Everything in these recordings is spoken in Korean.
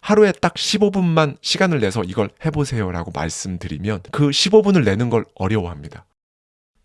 하루에 딱 15분만 시간을 내서 이걸 해보세요라고 말씀드리면 그 15분을 내는 걸 어려워합니다.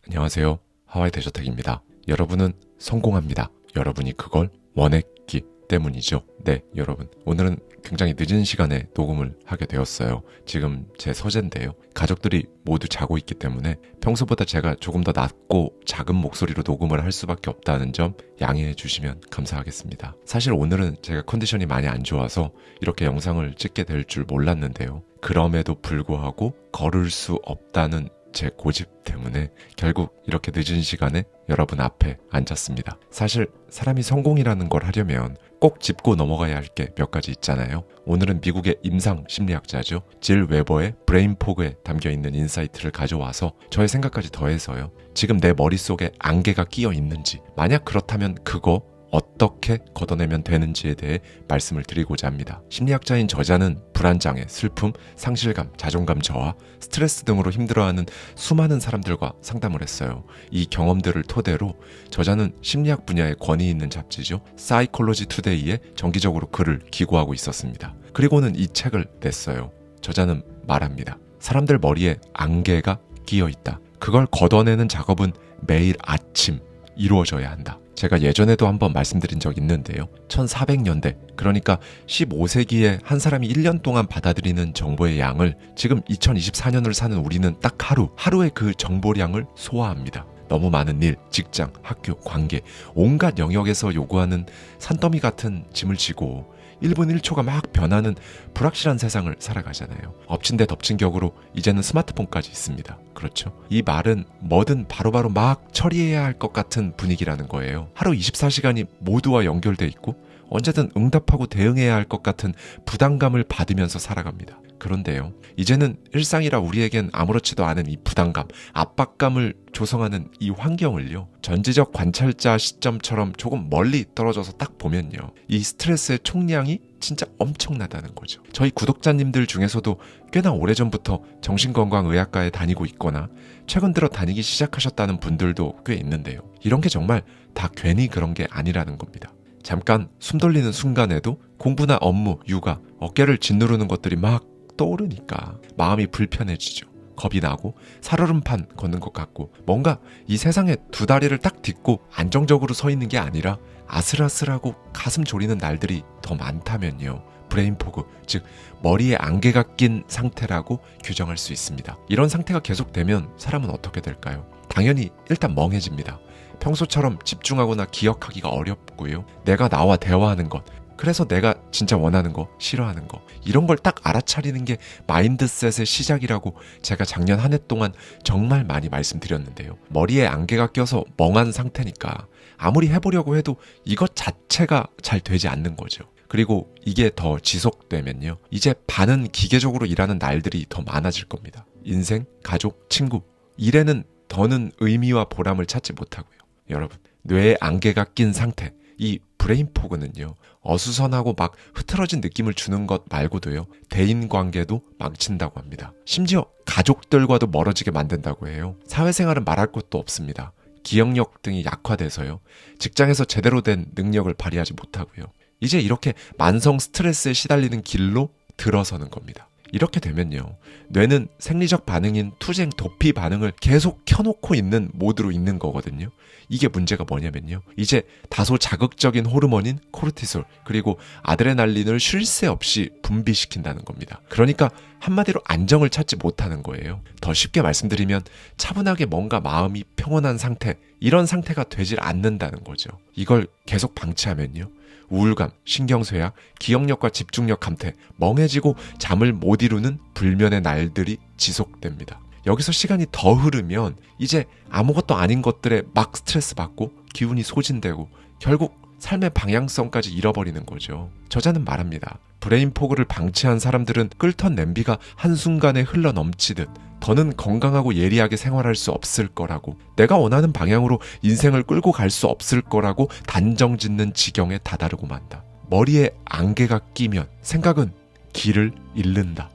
안녕하세요. 하와이 대저택입니다. 여러분은 성공합니다. 여러분이 그걸 원했기 때문이죠. 네, 여러분. 오늘은 굉장히 늦은 시간에 녹음을 하게 되었어요. 지금 제 서재인데요. 가족들이 모두 자고 있기 때문에 평소보다 제가 조금 더 낮고 작은 목소리로 녹음을 할 수밖에 없다는 점 양해해 주시면 감사하겠습니다. 사실 오늘은 제가 컨디션이 많이 안 좋아서 이렇게 영상을 찍게 될 줄 몰랐는데요. 그럼에도 불구하고 걸을 수 없다는 제 고집 때문에 결국 이렇게 늦은 시간에 여러분 앞에 앉았습니다. 사실 사람이 성공이라는 걸 하려면 꼭 짚고 넘어가야 할 게 몇 가지 있잖아요. 오늘은 미국의 임상 심리학자죠. 질 웨버의 브레인 포그에 담겨있는 인사이트를 가져와서 저의 생각까지 더해서요. 지금 내 머릿속에 안개가 끼어 있는지, 만약 그렇다면 그거 어떻게 걷어내면 되는지에 대해 말씀을 드리고자 합니다. 심리학자인 저자는 불안장애, 슬픔, 상실감, 자존감 저하, 스트레스 등으로 힘들어하는 수많은 사람들과 상담을 했어요. 이 경험들을 토대로 저자는 심리학 분야의 권위 있는 잡지죠. 사이콜로지 투데이에 정기적으로 글을 기고하고 있었습니다. 그리고는 이 책을 냈어요. 저자는 말합니다. 사람들 머리에 안개가 끼어 있다. 그걸 걷어내는 작업은 매일 아침 이루어져야 한다. 제가 예전에도 한번 말씀드린 적 있는데요. 1400년대, 그러니까 15세기에 한 사람이 1년 동안 받아들이는 정보의 양을 지금 2024년을 사는 우리는 딱 하루에 그 정보량을 소화합니다. 너무 많은 일, 직장, 학교, 관계, 온갖 영역에서 요구하는 산더미 같은 짐을 지고 1분 1초가 막 변하는 불확실한 세상을 살아가잖아요. 엎친 데 덮친 격으로 이제는 스마트폰까지 있습니다. 그렇죠? 이 말은 뭐든 바로바로 막 처리해야 할 것 같은 분위기라는 거예요. 하루 24시간이 모두와 연결돼 있고 언제든 응답하고 대응해야 할 것 같은 부담감을 받으면서 살아갑니다. 그런데요, 이제는 일상이라 우리에겐 아무렇지도 않은 이 부담감, 압박감을 조성하는 이 환경을요, 전지적 관찰자 시점처럼 조금 멀리 떨어져서 딱 보면요, 이 스트레스의 총량이 진짜 엄청나다는 거죠. 저희 구독자님들 중에서도 꽤나 오래전부터 정신건강의학과에 다니고 있거나 최근 들어 다니기 시작하셨다는 분들도 꽤 있는데요. 이런 게 정말 다 괜히 그런 게 아니라는 겁니다. 잠깐 숨 돌리는 순간에도 공부나 업무, 육아, 어깨를 짓누르는 것들이 막 떠오르니까 마음이 불편해지죠. 겁이 나고 살얼음판 걷는 것 같고 뭔가 이 세상에 두 다리를 딱 딛고 안정적으로 서 있는 게 아니라 아슬아슬하고 가슴 졸이는 날들이 더 많다면요. 브레인 포그, 즉 머리에 안개가 낀 상태라고 규정할 수 있습니다. 이런 상태가 계속되면 사람은 어떻게 될까요? 당연히 일단 멍해집니다. 평소처럼 집중하거나 기억하기가 어렵고요. 내가 나와 대화하는 것, 그래서 내가 진짜 원하는 거, 싫어하는 거, 이런 걸 딱 알아차리는 게 마인드셋의 시작이라고 제가 작년 한 해 동안 정말 많이 말씀드렸는데요. 머리에 안개가 껴서 멍한 상태니까 아무리 해보려고 해도 이것 자체가 잘 되지 않는 거죠. 그리고 이게 더 지속되면요, 이제 반은 기계적으로 일하는 날들이 더 많아질 겁니다. 인생, 가족, 친구, 일에는 더는 의미와 보람을 찾지 못하고요. 여러분, 뇌에 안개가 낀 상태, 이 브레인 포그는요, 어수선하고 막 흐트러진 느낌을 주는 것 말고도요, 대인관계도 망친다고 합니다. 심지어 가족들과도 멀어지게 만든다고 해요. 사회생활은 말할 것도 없습니다. 기억력 등이 약화돼서요, 직장에서 제대로 된 능력을 발휘하지 못하고요. 이제 이렇게 만성 스트레스에 시달리는 길로 들어서는 겁니다. 이렇게 되면요, 뇌는 생리적 반응인 투쟁 도피 반응을 계속 켜놓고 있는 모드로 있는 거거든요. 이게 문제가 뭐냐면요, 이제 다소 자극적인 호르몬인 코르티솔 그리고 아드레날린을 쉴 새 없이 분비시킨다는 겁니다. 그러니까 한마디로 안정을 찾지 못하는 거예요. 더 쉽게 말씀드리면 차분하게 뭔가 마음이 평온한 상태, 이런 상태가 되질 않는다는 거죠. 이걸 계속 방치하면요, 우울감, 신경쇠약, 기억력과 집중력 감퇴, 멍해지고 잠을 못 이루는 불면의 날들이 지속됩니다. 여기서 시간이 더 흐르면 이제 아무것도 아닌 것들에 막 스트레스 받고 기운이 소진되고 결국 삶의 방향성까지 잃어버리는 거죠. 저자는 말합니다. 브레인 포그를 방치한 사람들은 끓던 냄비가 한순간에 흘러 넘치듯 더는 건강하고 예리하게 생활할 수 없을 거라고, 내가 원하는 방향으로 인생을 끌고 갈 수 없을 거라고 단정짓는 지경에 다다르고 만다. 머리에 안개가 끼면 생각은 길을 잃는다.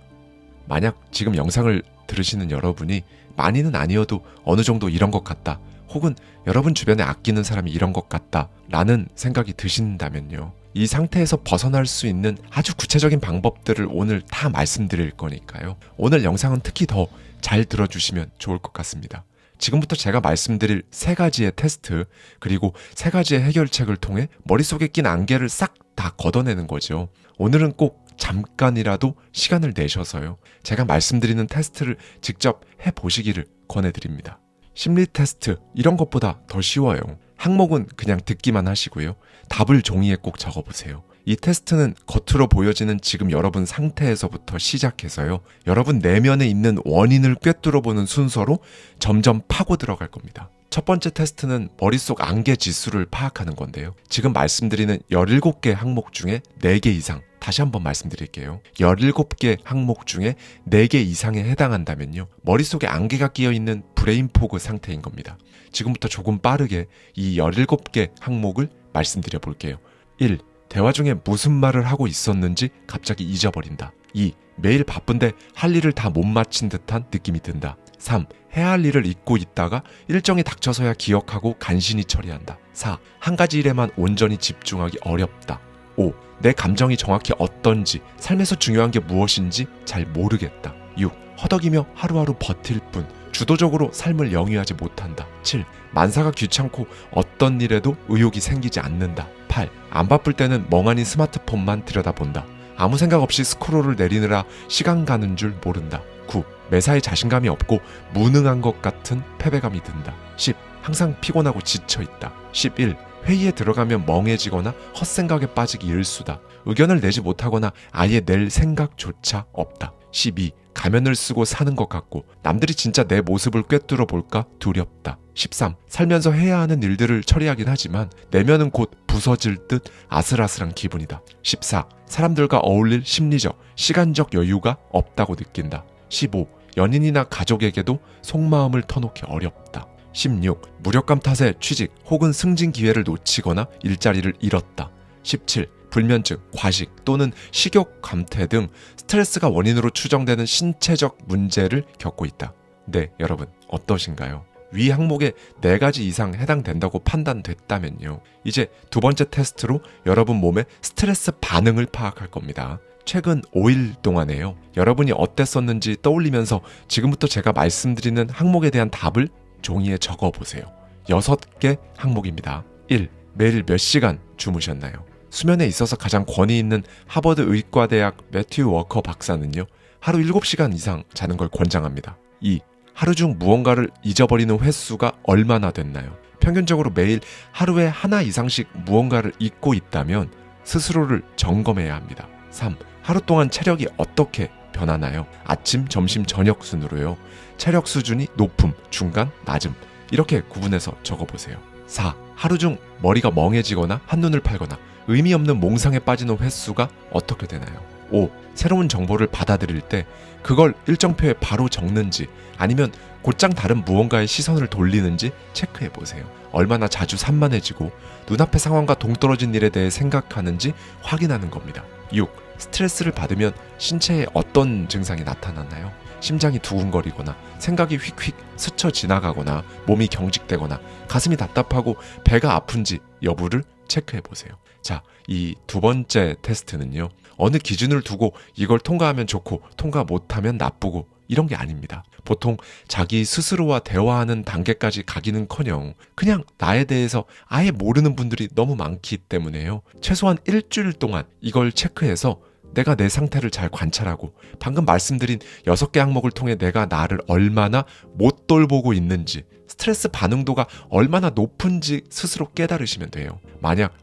만약 지금 영상을 들으시는 여러분이 많이는 아니어도 어느 정도 이런 것 같다, 혹은 여러분 주변에 아끼는 사람이 이런 것 같다 라는 생각이 드신다면요, 이 상태에서 벗어날 수 있는 아주 구체적인 방법들을 오늘 다 말씀드릴 거니까요. 오늘 영상은 특히 더 잘 들어주시면 좋을 것 같습니다. 지금부터 제가 말씀드릴 3가지의 테스트, 그리고 3가지의 해결책을 통해 머릿속에 낀 안개를 싹 다 걷어내는 거죠. 오늘은 꼭 잠깐이라도 시간을 내셔서요, 제가 말씀드리는 테스트를 직접 해보시기를 권해드립니다. 심리 테스트 이런 것보다 더 쉬워요. 항목은 그냥 듣기만 하시고요, 답을 종이에 꼭 적어보세요. 이 테스트는 겉으로 보여지는 지금 여러분 상태에서부터 시작해서요, 여러분 내면에 있는 원인을 꿰뚫어보는 순서로 점점 파고 들어갈 겁니다. 첫 번째 테스트는 머릿속 안개 지수를 파악하는 건데요, 지금 말씀드리는 17개 항목 중에 4개 이상, 다시 한번 말씀드릴게요. 17개 항목 중에 4개 이상에 해당한다면요, 머릿속에 안개가 끼어있는 브레인 포그 상태인 겁니다. 지금부터 조금 빠르게 이 17개 항목을 말씀드려 볼게요. 1. 대화 중에 무슨 말을 하고 있었는지 갑자기 잊어버린다. 2. 매일 바쁜데 할 일을 다 못 마친 듯한 느낌이 든다. 3. 해야 할 일을 잊고 있다가 일정이 닥쳐서야 기억하고 간신히 처리한다. 4. 한 가지 일에만 온전히 집중하기 어렵다. 5. 내 감정이 정확히 어떤지, 삶에서 중요한 게 무엇인지 잘 모르겠다. 6. 허덕이며 하루하루 버틸 뿐, 주도적으로 삶을 영위하지 못한다. 7. 만사가 귀찮고 어떤 일에도 의욕이 생기지 않는다. 8. 안 바쁠 때는 멍하니 스마트폰만 들여다본다. 아무 생각 없이 스크롤을 내리느라 시간 가는 줄 모른다. 9. 매사에 자신감이 없고 무능한 것 같은 패배감이 든다. 10. 항상 피곤하고 지쳐있다. 11. 회의에 들어가면 멍해지거나 헛생각에 빠지기 일수다. 의견을 내지 못하거나 아예 낼 생각조차 없다. 12. 가면을 쓰고 사는 것 같고 남들이 진짜 내 모습을 꿰뚫어 볼까 두렵다. 13. 살면서 해야 하는 일들을 처리하긴 하지만 내면은 곧 부서질 듯 아슬아슬한 기분이다. 14. 사람들과 어울릴 심리적, 시간적 여유가 없다고 느낀다. 15. 연인이나 가족에게도 속마음을 터놓기 어렵다. 16. 무력감 탓에 취직 혹은 승진 기회를 놓치거나 일자리를 잃었다. 17. 불면증, 과식 또는 식욕 감퇴 등 스트레스가 원인으로 추정되는 신체적 문제를 겪고 있다. 네, 여러분 어떠신가요? 위 항목에 4가지 이상 해당된다고 판단됐다면요, 이제 2번째 테스트로 여러분 몸의 스트레스 반응을 파악할 겁니다. 최근 5일 동안에요, 여러분이 어땠었는지 떠올리면서 지금부터 제가 말씀드리는 항목에 대한 답을 종이에 적어보세요. 6개 항목입니다. 1. 매일 몇 시간 주무셨나요? 수면에 있어서 가장 권위 있는 하버드 의과대학 매튜 워커 박사는요, 하루 7시간 이상 자는 걸 권장합니다. 2. 하루 중 무언가를 잊어버리는 횟수가 얼마나 됐나요? 평균적으로 매일 하루에 하나 이상씩 무언가를 잊고 있다면 스스로를 점검해야 합니다. 3. 하루 동안 체력이 어떻게 변하나요? 아침, 점심, 저녁 순으로요. 체력 수준이 높음, 중간, 낮음 이렇게 구분해서 적어보세요. 4. 하루 중 머리가 멍해지거나 한눈을 팔거나 의미 없는 몽상에 빠지는 횟수가 어떻게 되나요? 5. 새로운 정보를 받아들일 때 그걸 일정표에 바로 적는지 아니면 곧장 다른 무언가에 시선을 돌리는지 체크해보세요. 얼마나 자주 산만해지고 눈앞의 상황과 동떨어진 일에 대해 생각하는지 확인하는 겁니다. 6. 스트레스를 받으면 신체에 어떤 증상이 나타나나요? 심장이 두근거리거나 생각이 휙휙 스쳐 지나가거나 몸이 경직되거나 가슴이 답답하고 배가 아픈지 여부를 체크해보세요. 자, 이 2번째 테스트는요, 어느 기준을 두고 이걸 통과하면 좋고 통과 못하면 나쁘고 이런 게 아닙니다. 보통 자기 스스로와 대화하는 단계까지 가기는커녕 그냥 나에 대해서 아예 모르는 분들이 너무 많기 때문에요, 최소한 일주일 동안 이걸 체크해서 내가 내 상태를 잘 관찰하고 방금 말씀드린 6개 항목을 통해 내가 나를 얼마나 못 돌보고 있는지, 스트레스 반응도가 얼마나 높은지 스스로 깨달으시면 돼요. 만약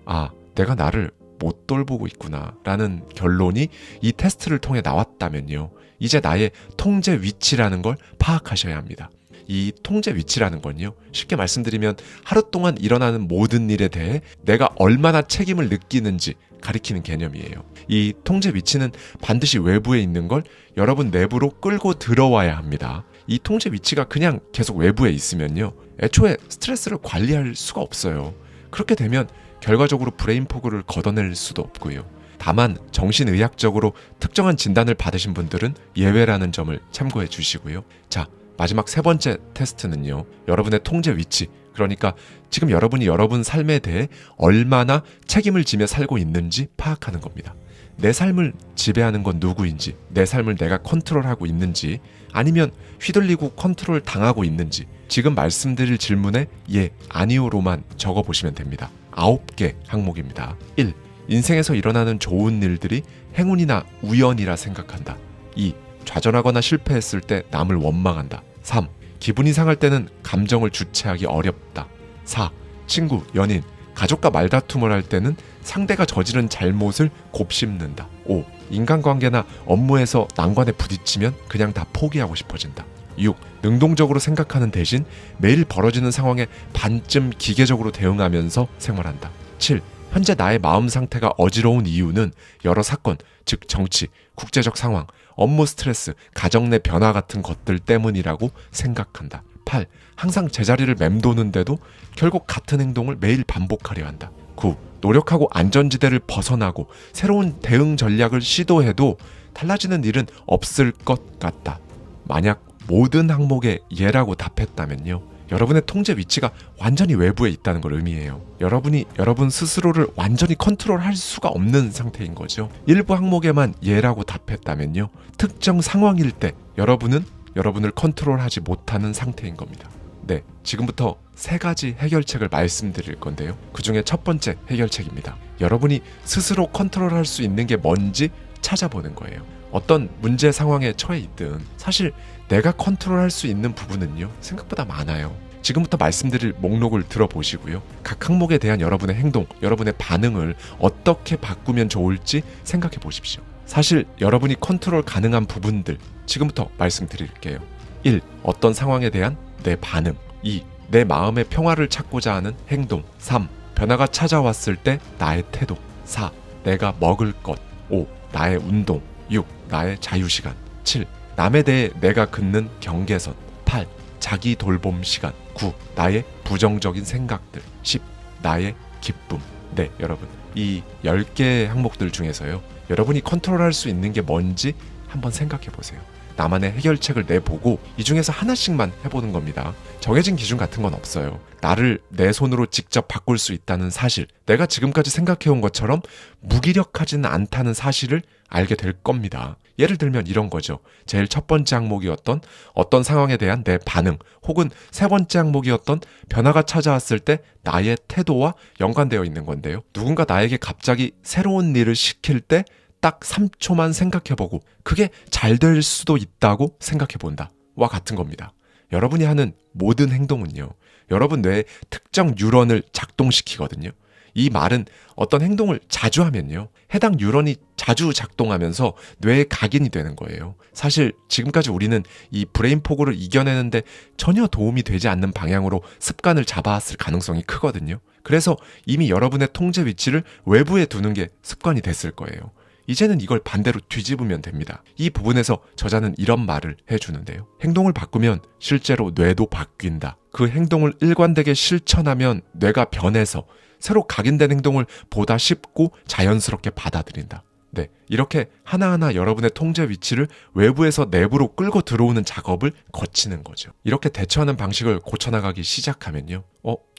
내가 나를 못 돌보고 있구나 라는 결론이 이 테스트를 통해 나왔다면요, 이제 나의 통제 위치라는 걸 파악하셔야 합니다. 이 통제 위치라는 건요, 쉽게 말씀드리면 하루 동안 일어나는 모든 일에 대해 내가 얼마나 책임을 느끼는지 가리키는 개념이에요. 이 통제 위치는 반드시 외부에 있는 걸 여러분 내부로 끌고 들어와야 합니다. 이 통제 위치가 그냥 계속 외부에 있으면요, 애초에 스트레스를 관리할 수가 없어요. 그렇게 되면 결과적으로 브레인 포그를 걷어낼 수도 없고요. 다만 정신의학적으로 특정한 진단을 받으신 분들은 예외라는 점을 참고해 주시고요. 자, 마지막 3번째 테스트는요, 여러분의 통제 위치, 그러니까 지금 여러분이 여러분 삶에 대해 얼마나 책임을 지며 살고 있는지 파악하는 겁니다. 내 삶을 지배하는 건 누구인지, 내 삶을 내가 컨트롤하고 있는지, 아니면 휘둘리고 컨트롤 당하고 있는지 지금 말씀드릴 질문에 예, 아니오로만 적어보시면 됩니다. 9개 항목입니다. 1. 인생에서 일어나는 좋은 일들이 행운이나 우연이라 생각한다. 2. 좌절하거나 실패했을 때 남을 원망한다. 3. 기분이 상할 때는 감정을 주체하기 어렵다. 4. 친구, 연인, 가족과 말다툼을 할 때는 상대가 저지른 잘못을 곱씹는다. 5. 인간관계나 업무에서 난관에 부딪히면 그냥 다 포기하고 싶어진다. 6. 능동적으로 생각하는 대신 매일 벌어지는 상황에 반쯤 기계적으로 대응하면서 생활한다. 7. 현재 나의 마음 상태가 어지러운 이유는 여러 사건, 즉 정치, 국제적 상황, 업무 스트레스, 가정 내 변화 같은 것들 때문이라고 생각한다. 8. 항상 제자리를 맴도는데도 결국 같은 행동을 매일 반복하려 한다. 9. 노력하고 안전지대를 벗어나고 새로운 대응 전략을 시도해도 달라지는 일은 없을 것 같다. 만약 모든 항목에 예라고 답했다면요, 여러분의 통제 위치가 완전히 외부에 있다는 걸 의미해요. 여러분이 여러분 스스로를 완전히 컨트롤할 수가 없는 상태인 거죠. 일부 항목에만 예라고 답했다면요, 특정 상황일 때 여러분은 여러분을 컨트롤하지 못하는 상태인 겁니다. 네, 지금부터 3가지 해결책을 말씀드릴 건데요. 그 중에 첫 번째 해결책입니다. 여러분이 스스로 컨트롤할 수 있는 게 뭔지 찾아보는 거예요. 어떤 문제 상황에 처해 있든 사실 내가 컨트롤할 수 있는 부분은요, 생각보다 많아요. 지금부터 말씀드릴 목록을 들어보시고요. 각 항목에 대한 여러분의 행동, 여러분의 반응을 어떻게 바꾸면 좋을지 생각해 보십시오. 사실 여러분이 컨트롤 가능한 부분들 지금부터 말씀드릴게요. 1. 어떤 상황에 대한 내 반응. 2. 내 마음의 평화를 찾고자 하는 행동. 3. 변화가 찾아왔을 때 나의 태도. 4. 내가 먹을 것. 5. 나의 운동. 6. 나의 자유시간. 7. 남에 대해 내가 긋는 경계선. 8. 자기 돌봄 시간. 9. 나의 부정적인 생각들. 10. 나의 기쁨. 네, 여러분, 이 10개의 항목들 중에서요, 여러분이 컨트롤할 수 있는 게 뭔지 한번 생각해 보세요. 나만의 해결책을 내보고 이 중에서 하나씩만 해보는 겁니다. 정해진 기준 같은 건 없어요. 나를 내 손으로 직접 바꿀 수 있다는 사실, 내가 지금까지 생각해온 것처럼 무기력하지는 않다는 사실을 알게 될 겁니다. 예를 들면 이런 거죠. 제일 첫 번째 항목이었던 어떤 상황에 대한 내 반응, 혹은 세 번째 항목이었던 변화가 찾아왔을 때 나의 태도와 연관되어 있는 건데요. 누군가 나에게 갑자기 새로운 일을 시킬 때 딱 3초만 생각해보고 그게 잘 될 수도 있다고 생각해본다 와 같은 겁니다. 여러분이 하는 모든 행동은요, 여러분 뇌의 특정 뉴런을 작동시키거든요. 이 말은 어떤 행동을 자주 하면요, 해당 뉴런이 자주 작동하면서 뇌에 각인이 되는 거예요. 사실 지금까지 우리는 이 브레인 포그를 이겨내는데 전혀 도움이 되지 않는 방향으로 습관을 잡아왔을 가능성이 크거든요. 그래서 이미 여러분의 통제 위치를 외부에 두는 게 습관이 됐을 거예요. 이제는 이걸 반대로 뒤집으면 됩니다. 이 부분에서 저자는 이런 말을 해주는데요. 행동을 바꾸면 실제로 뇌도 바뀐다. 그 행동을 일관되게 실천하면 뇌가 변해서 새로 각인된 행동을 보다 쉽고 자연스럽게 받아들인다. 네, 이렇게 하나하나 여러분의 통제 위치를 외부에서 내부로 끌고 들어오는 작업을 거치는 거죠. 이렇게 대처하는 방식을 고쳐나가기 시작하면요,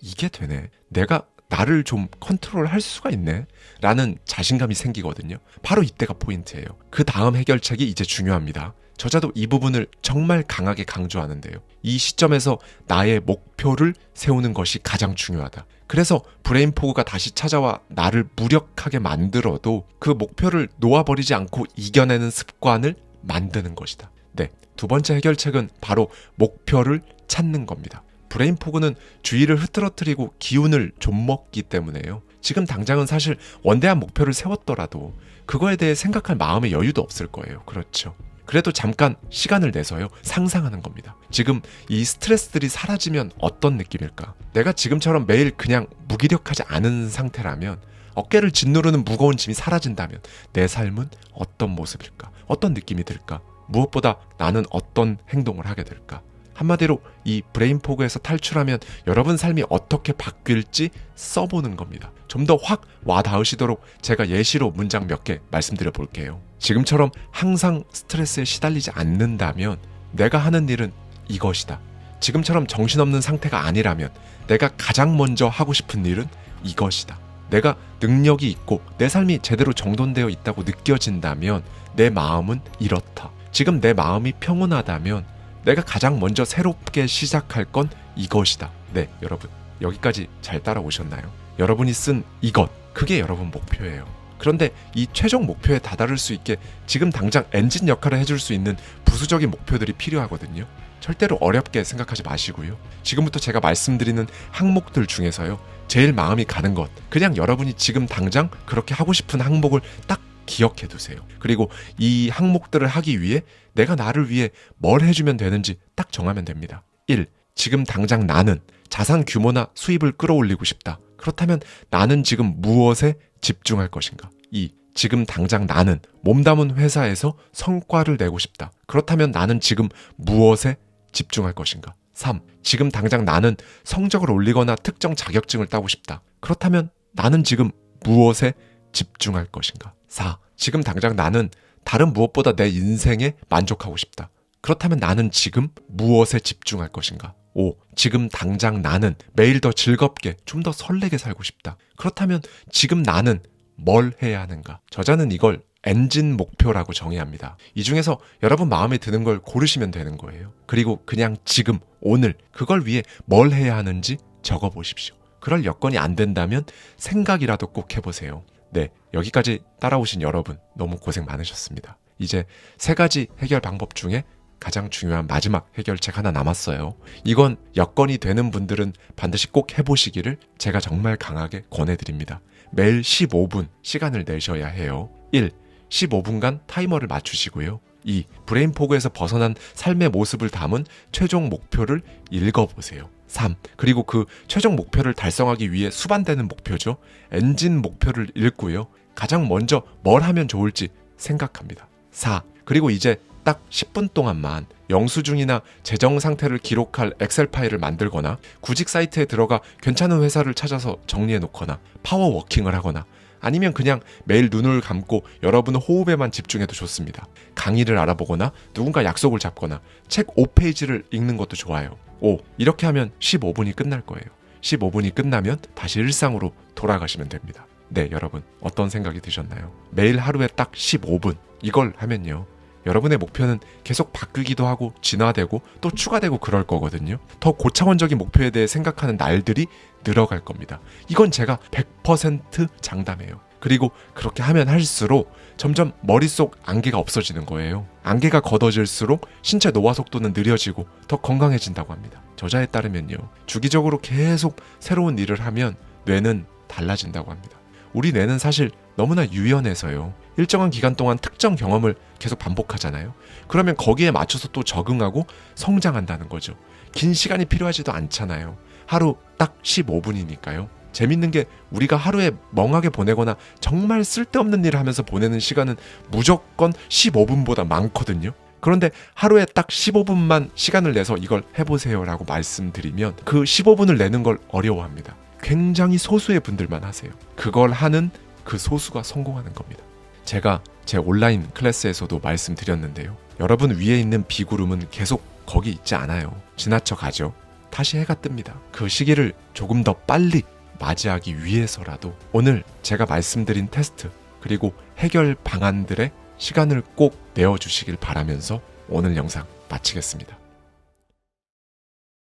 이게 되네. 내가 나를 좀 컨트롤할 수가 있네 라는 자신감이 생기거든요. 바로 이때가 포인트예요. 그 다음 해결책이 이제 중요합니다. 저자도 이 부분을 정말 강하게 강조하는데요. 이 시점에서 나의 목표를 세우는 것이 가장 중요하다. 그래서 브레인 포그가 다시 찾아와 나를 무력하게 만들어도 그 목표를 놓아버리지 않고 이겨내는 습관을 만드는 것이다. 네, 두 번째 해결책은 바로 목표를 찾는 겁니다. 브레인 포그는 주의를 흐트러뜨리고 기운을 좀먹기 때문에요. 지금 당장은 사실 원대한 목표를 세웠더라도 그거에 대해 생각할 마음의 여유도 없을 거예요. 그렇죠. 그래도 잠깐 시간을 내서요, 상상하는 겁니다. 지금 이 스트레스들이 사라지면 어떤 느낌일까? 내가 지금처럼 매일 그냥 무기력하지 않은 상태라면, 어깨를 짓누르는 무거운 짐이 사라진다면 내 삶은 어떤 모습일까? 어떤 느낌이 들까? 무엇보다 나는 어떤 행동을 하게 될까? 한마디로 이 브레인 포그에서 탈출하면 여러분 삶이 어떻게 바뀔지 써보는 겁니다. 좀 더 확 와닿으시도록 제가 예시로 문장 몇 개 말씀드려 볼게요. 지금처럼 항상 스트레스에 시달리지 않는다면 내가 하는 일은 이것이다. 지금처럼 정신없는 상태가 아니라면 내가 가장 먼저 하고 싶은 일은 이것이다. 내가 능력이 있고 내 삶이 제대로 정돈되어 있다고 느껴진다면 내 마음은 이렇다. 지금 내 마음이 평온하다면 내가 가장 먼저 새롭게 시작할 건 이것이다. 네, 여러분. 여기까지 잘 따라오셨나요? 여러분이 쓴 이것, 그게 여러분 목표예요. 그런데 이 최종 목표에 다다를 수 있게 지금 당장 엔진 역할을 해줄 수 있는 부수적인 목표들이 필요하거든요. 절대로 어렵게 생각하지 마시고요. 지금부터 제가 말씀드리는 항목들 중에서요, 제일 마음이 가는 것, 그냥 여러분이 지금 당장 그렇게 하고 싶은 항목을 딱 기억해 두세요. 그리고 이 항목들을 하기 위해 내가 나를 위해 뭘 해주면 되는지 딱 정하면 됩니다. 1. 지금 당장 나는 자산 규모나 수입을 끌어올리고 싶다. 그렇다면 나는 지금 무엇에 집중할 것인가? 2. 지금 당장 나는 몸담은 회사에서 성과를 내고 싶다. 그렇다면 나는 지금 무엇에 집중할 것인가? 3. 지금 당장 나는 성적을 올리거나 특정 자격증을 따고 싶다. 그렇다면 나는 지금 무엇에 집중할 것인가? 4. 지금 당장 나는 다른 무엇보다 내 인생에 만족하고 싶다. 그렇다면 나는 지금 무엇에 집중할 것인가? 5. 지금 당장 나는 매일 더 즐겁게 좀 더 설레게 살고 싶다. 그렇다면 지금 나는 뭘 해야 하는가? 저자는 이걸 엔진 목표라고 정의해야 합니다. 이 중에서 여러분 마음에 드는 걸 고르시면 되는 거예요. 그리고 그냥 지금, 오늘 그걸 위해 뭘 해야 하는지 적어보십시오. 그럴 여건이 안 된다면 생각이라도 꼭 해보세요. 네, 여기까지 따라오신 여러분 너무 고생 많으셨습니다. 이제 3가지 해결 방법 중에 가장 중요한 마지막 해결책 하나 남았어요. 이건 여건이 되는 분들은 반드시 꼭 해보시기를 제가 정말 강하게 권해드립니다. 매일 15분 시간을 내셔야 해요. 1. 15분간 타이머를 맞추시고요. 2. 브레인 포그에서 벗어난 삶의 모습을 담은 최종 목표를 읽어보세요. 3. 그리고 그 최종 목표를 달성하기 위해 수반되는 목표죠. 엔진 목표를 읽고요. 가장 먼저 뭘 하면 좋을지 생각합니다. 4. 그리고 이제 딱 10분 동안만 영수증이나 재정 상태를 기록할 엑셀 파일을 만들거나 구직 사이트에 들어가 괜찮은 회사를 찾아서 정리해 놓거나 파워워킹을 하거나 아니면 그냥 매일 눈을 감고 여러분의 호흡에만 집중해도 좋습니다. 강의를 알아보거나 누군가 약속을 잡거나 책 5페이지를 읽는 것도 좋아요. 5. 이렇게 하면 15분이 끝날 거예요. 15분이 끝나면 다시 일상으로 돌아가시면 됩니다. 네, 여러분 어떤 생각이 드셨나요? 매일 하루에 딱 15분 이걸 하면요, 여러분의 목표는 계속 바뀌기도 하고 진화되고 또 추가되고 그럴 거거든요. 더 고차원적인 목표에 대해 생각하는 날들이 늘어갈 겁니다. 이건 제가 100% 장담해요. 그리고 그렇게 하면 할수록 점점 머릿속 안개가 없어지는 거예요. 안개가 걷어질수록 신체 노화 속도는 느려지고 더 건강해진다고 합니다. 저자에 따르면요, 주기적으로 계속 새로운 일을 하면 뇌는 달라진다고 합니다. 우리 뇌는 사실 너무나 유연해서요, 일정한 기간 동안 특정 경험을 계속 반복하잖아요. 그러면 거기에 맞춰서 또 적응하고 성장한다는 거죠. 긴 시간이 필요하지도 않잖아요. 하루 딱 15분이니까요. 재밌는 게 우리가 하루에 멍하게 보내거나 정말 쓸데없는 일을 하면서 보내는 시간은 무조건 15분보다 많거든요. 그런데 하루에 딱 15분만 시간을 내서 이걸 해보세요 라고 말씀드리면 그 15분을 내는 걸 어려워합니다. 굉장히 소수의 분들만 하세요. 그걸 하는 그 소수가 성공하는 겁니다. 제가 제 온라인 클래스에서도 말씀드렸는데요. 여러분 위에 있는 비구름은 계속 거기 있지 않아요. 지나쳐 가죠. 다시 해가 뜹니다. 그 시기를 조금 더 빨리 맞이하기 위해서라도 오늘 제가 말씀드린 테스트 그리고 해결 방안들의 시간을 꼭 내어주시길 바라면서 오늘 영상 마치겠습니다.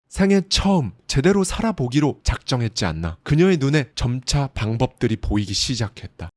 생애 처음 제대로 살아보기로 작정했지 않나. 그녀의 눈에 점차 방법들이 보이기 시작했다.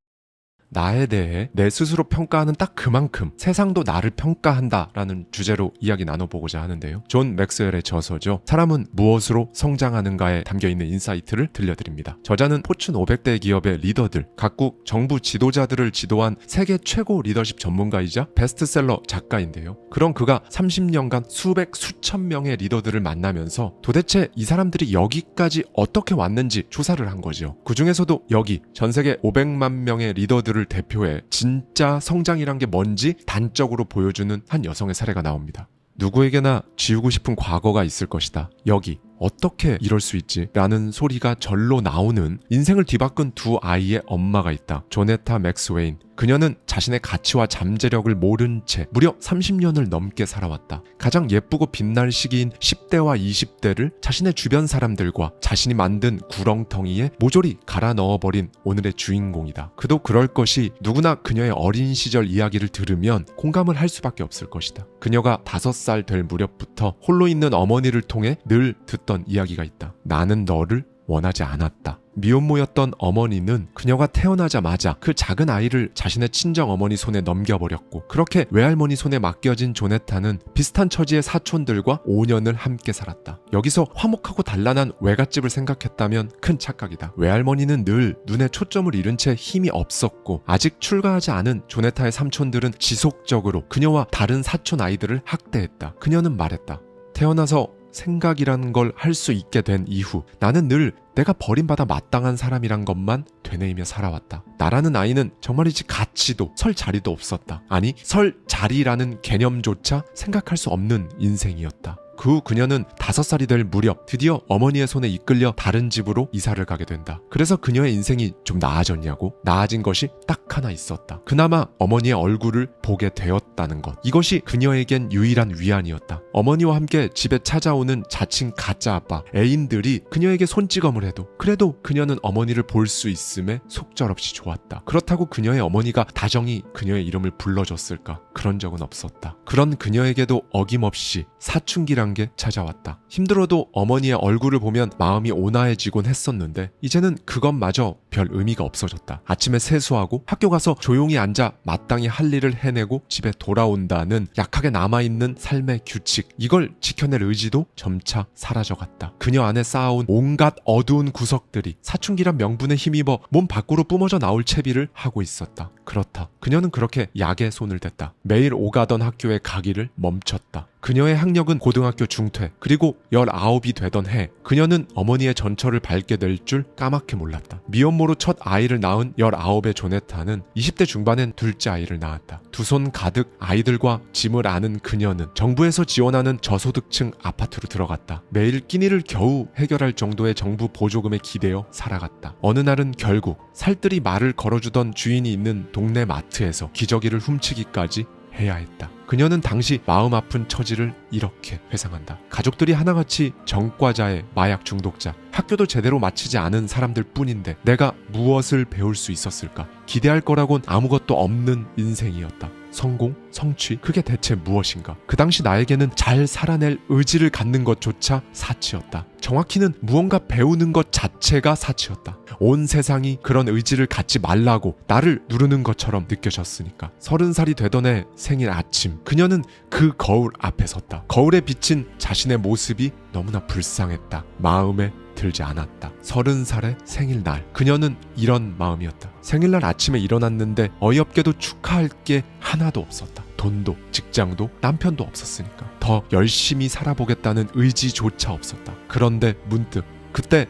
나에 대해 내 스스로 평가하는 딱 그만큼 세상도 나를 평가한다라는 주제로 이야기 나눠보고자 하는데요. 존 맥스웰의 저서죠. 사람은 무엇으로 성장하는가에 담겨있는 인사이트를 들려드립니다. 저자는 포춘 500대 기업의 리더들, 각국 정부 지도자들을 지도한 세계 최고 리더십 전문가이자 베스트셀러 작가인데요. 그런 그가 30년간 수백 수천 명의 리더들을 만나면서 도대체 이 사람들이 여기까지 어떻게 왔는지 조사를 한 거죠. 그 중에서도 여기 전 세계 500만 명의 리더들을 대표해 진짜 성장이란 게 뭔지 단적으로 보여주는 한 여성의 사례가 나옵니다. 누구에게나 지우고 싶은 과거가 있을 것이다. 여기 어떻게 이럴 수 있지? 라는 소리가 절로 나오는 인생을 뒤바꾼 두 아이의 엄마가 있다. 조네타 맥스웨인, 그녀는 자신의 가치와 잠재력을 모른 채 무려 30년을 넘게 살아왔다. 가장 예쁘고 빛날 시기인 10대와 20대를 자신의 주변 사람들과 자신이 만든 구렁텅이에 모조리 갈아 넣어버린 오늘의 주인공이다. 그도 그럴 것이 누구나 그녀의 어린 시절 이야기를 들으면 공감을 할 수밖에 없을 것이다. 그녀가 5살 될 무렵부터 홀로 있는 어머니를 통해 늘 듣던 이야기가 있다. 나는 너를 원하지 않았다. 미혼모였던 어머니는 그녀가 태어나자마자 그 작은 아이를 자신의 친정 어머니 손에 넘겨버렸고, 그렇게 외할머니 손에 맡겨진 조네타는 비슷한 처지의 사촌들과 5년을 함께 살았다. 여기서 화목하고 단란한 외갓집을 생각했다면 큰 착각이다. 외할머니는 늘 눈에 초점을 잃은 채 힘이 없었고, 아직 출가하지 않은 조네타의 삼촌들은 지속적으로 그녀와 다른 사촌 아이들을 학대했다. 그녀는 말했다. 태어나서 생각이라는 걸 할 수 있게 된 이후 나는 늘 내가 버림받아 마땅한 사람이란 것만 되뇌이며 살아왔다. 나라는 아이는 정말이지 가치도 설 자리도 없었다. 아니, 설 자리라는 개념조차 생각할 수 없는 인생이었다. 그 후 그녀는 5살이 될 무렵 드디어 어머니의 손에 이끌려 다른 집으로 이사를 가게 된다. 그래서 그녀의 인생이 좀 나아졌냐고? 나아진 것이 딱 하나 있었다. 그나마 어머니의 얼굴을 보게 되었다는 것. 이것이 그녀에겐 유일한 위안이었다. 어머니와 함께 집에 찾아오는 자칭 가짜 아빠, 애인들이 그녀에게 손찌검을 해도 그래도 그녀는 어머니를 볼 수 있음에 속절없이 좋았다. 그렇다고 그녀의 어머니가 다정히 그녀의 이름을 불러줬을까? 그런 적은 없었다. 그런 그녀에게도 어김없이 사춘기란 게 찾아왔다. 힘들어도 어머니의 얼굴을 보면 마음이 온화해지곤 했었는데 이제는 그것마저 별 의미가 없어졌다. 아침에 세수하고 학교 가서 조용히 앉아 마땅히 할 일을 해내고 집에 돌아온다는 약하게 남아있는 삶의 규칙, 이걸 지켜낼 의지도 점차 사라져갔다. 그녀 안에 쌓아온 온갖 어두운 구석들이 사춘기란 명분에 힘입어 몸 밖으로 뿜어져 나올 채비를 하고 있었다. 그렇다. 그녀는 그렇게 약에 손을 댔다. 매일 오가던 학교에 가기를 멈췄다. 그녀의 학력은 고등학교 중퇴, 그리고 19이 되던 해 그녀는 어머니의 전철을 밟게 될 줄 까맣게 몰랐다. 미혼모로 첫 아이를 낳은 19의 조네타는 20대 중반엔 둘째 아이를 낳았다. 두 손 가득 아이들과 짐을 안은 그녀는 정부에서 지원하는 저소득층 아파트로 들어갔다. 매일 끼니를 겨우 해결할 정도의 정부 보조금에 기대어 살아갔다. 어느 날은 결국 살뜰히 말을 걸어주던 주인이 있는 동네 마트에서 기저귀를 훔치기까지 해야 했다. 그녀는 당시 마음 아픈 처지를 이렇게 회상한다. 가족들이 하나같이 전과자의 마약 중독자, 학교도 제대로 마치지 않은 사람들 뿐인데 내가 무엇을 배울 수 있었을까? 기대할 거라곤 아무것도 없는 인생이었다. 성공? 성취? 그게 대체 무엇인가? 그 당시 나에게는 잘 살아낼 의지를 갖는 것조차 사치였다. 정확히는 무언가 배우는 것 자체가 사치였다. 온 세상이 그런 의지를 갖지 말라고 나를 누르는 것처럼 느껴졌으니까. 30살이 되던 해 생일 아침, 그녀는 그 거울 앞에 섰다. 거울에 비친 자신의 모습이 너무나 불쌍했다. 마음에 들지 않았다. 30살의 생일날, 그녀는 이런 마음이었다. 생일날 아침에 일어났는데 어이없게도 축하할 게 하나도 없었다. 돈도 직장도 남편도 없었으니까 더 열심히 살아보겠다는 의지조차 없었다. 그런데 문득 그때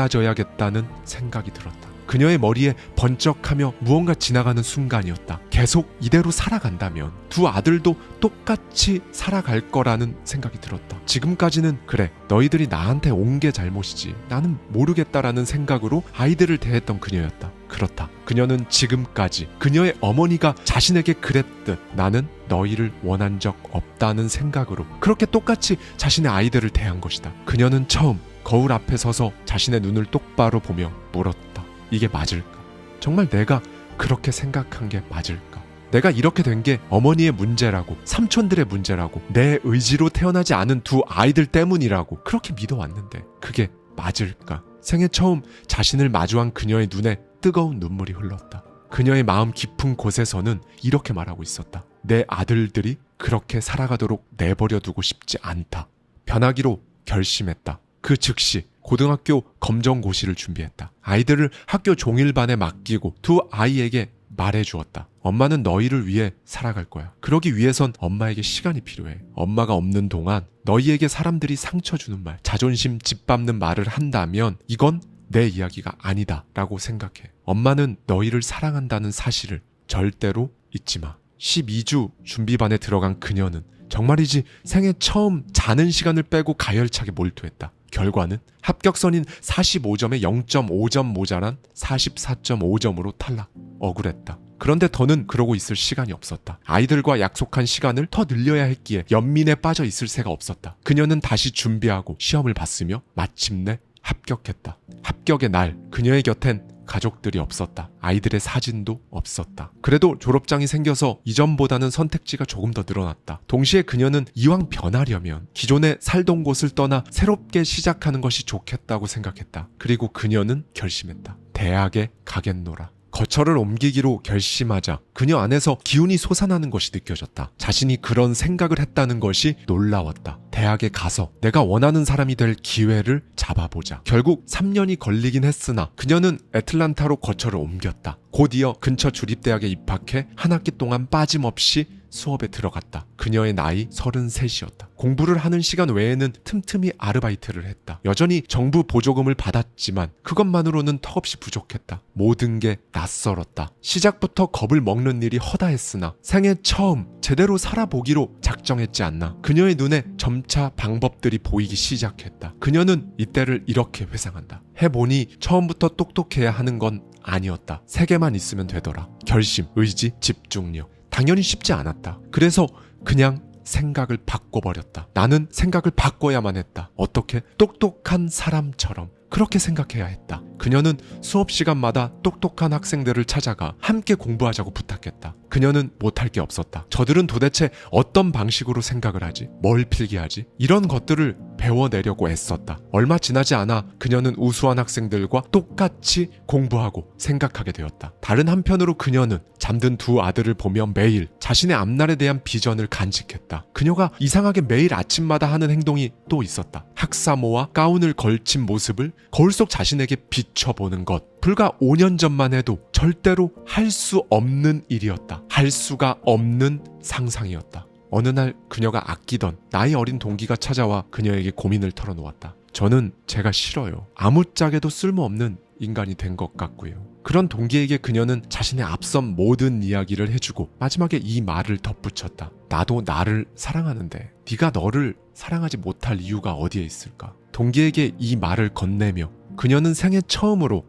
달라져야겠다는 생각이 들었다. 그녀의 머리에 번쩍하며 무언가 지나가는 순간이었다. 계속 이대로 살아간다면 두 아들도 똑같이 살아갈 거라는 생각이 들었다. 지금까지는 그래, 너희들이 나한테 온 게 잘못이지, 나는 모르겠다라는 생각으로 아이들을 대했던 그녀였다. 그렇다. 그녀는 지금까지 그녀의 어머니가 자신에게 그랬듯 나는 너희를 원한 적 없다는 생각으로 그렇게 똑같이 자신의 아이들을 대한 것이다. 그녀는 처음 거울 앞에 서서 자신의 눈을 똑바로 보며 물었다. 이게 맞을까? 정말 내가 그렇게 생각한 게 맞을까? 내가 이렇게 된 게 어머니의 문제라고, 삼촌들의 문제라고, 내 의지로 태어나지 않은 두 아이들 때문이라고 그렇게 믿어왔는데 그게 맞을까? 생애 처음 자신을 마주한 그녀의 눈에 뜨거운 눈물이 흘렀다. 그녀의 마음 깊은 곳에서는 이렇게 말하고 있었다. 내 아들들이 그렇게 살아가도록 내버려두고 싶지 않다. 변하기로 결심했다. 그 즉시 고등학교 검정고시를 준비했다. 아이들을 학교 종일반에 맡기고 두 아이에게 말해주었다. 엄마는 너희를 위해 살아갈 거야. 그러기 위해선 엄마에게 시간이 필요해. 엄마가 없는 동안 너희에게 사람들이 상처 주는 말, 자존심 짓밟는 말을 한다면 이건 내 이야기가 아니다 라고 생각해. 엄마는 너희를 사랑한다는 사실을 절대로 잊지 마. 12주 준비반에 들어간 그녀는 정말이지 생애 처음 자는 시간을 빼고 가열차게 몰두했다. 결과는 합격선인 45점에 0.5점 모자란 44.5점으로 탈락. 억울했다. 그런데 더는 그러고 있을 시간이 없었다. 아이들과 약속한 시간을 더 늘려야 했기에 연민에 빠져 있을 새가 없었다. 그녀는 다시 준비하고 시험을 봤으며 마침내 합격했다. 합격의 날 그녀의 곁엔 가족들이 없었다. 아이들의 사진도 없었다. 그래도 졸업장이 생겨서 이전보다는 선택지가 조금 더 늘어났다. 동시에 그녀는 이왕 변하려면 기존에 살던 곳을 떠나 새롭게 시작하는 것이 좋겠다고 생각했다. 그리고 그녀는 결심했다. 대학에 가겠노라. 거처를 옮기기로 결심하자 그녀 안에서 기운이 솟아나는 것이 느껴졌다. 자신이 그런 생각을 했다는 것이 놀라웠다. 대학에 가서 내가 원하는 사람이 될 기회를 잡아보자. 결국 3년이 걸리긴 했으나 그녀는 애틀란타로 거처를 옮겼다. 곧이어 근처 주립대학에 입학해 한 학기 동안 빠짐없이 수업에 들어갔다. 그녀의 나이 33이었다. 공부를 하는 시간 외에는 틈틈이 아르바이트를 했다. 여전히 정부 보조금을 받았지만 그것만으로는 턱없이 부족했다. 모든 게 낯설었다. 시작부터 겁을 먹는 일이 허다했으나 생애 처음 제대로 살아보기로 작정했지 않나. 그녀의 눈에 점차 방법들이 보이기 시작했다. 그녀는 이때를 이렇게 회상한다. 해보니 처음부터 똑똑해야 하는 건 아니었다. 3개만 있으면 되더라. 결심, 의지, 집중력. 당연히 쉽지 않았다. 그래서 그냥 생각을 바꿔버렸다. 나는 생각을 바꿔야만 했다. 어떻게? 똑똑한 사람처럼. 그렇게 생각해야 했다. 그녀는 수업 시간마다 똑똑한 학생들을 찾아가 함께 공부하자고 부탁했다. 그녀는 못할 게 없었다. 저들은 도대체 어떤 방식으로 생각을 하지? 뭘 필기하지? 이런 것들을 배워내려고 애썼다. 얼마 지나지 않아 그녀는 우수한 학생들과 똑같이 공부하고 생각하게 되었다. 다른 한편으로 그녀는 잠든 2 아들을 보며 매일 자신의 앞날에 대한 비전을 간직했다. 그녀가 이상하게 매일 아침마다 하는 행동이 또 있었다. 학사모와 가운을 걸친 모습을 거울 속 자신에게 비춰보는 것. 불과 5년 전만 해도 절대로 할 수 없는 일이었다. 할 수가 없는 상상이었다. 어느 날 그녀가 아끼던 나이 어린 동기가 찾아와 그녀에게 고민을 털어놓았다. 저는 제가 싫어요. 아무짝에도 쓸모없는 인간이 된 것 같고요. 그런 동기에게 그녀는 자신의 앞선 모든 이야기를 해주고 마지막에 이 말을 덧붙였다. 나도 나를 사랑하는데 네가 너를 사랑하지 못할 이유가 어디에 있을까? 동기에게 이 말을 건네며 그녀는 생애 처음으로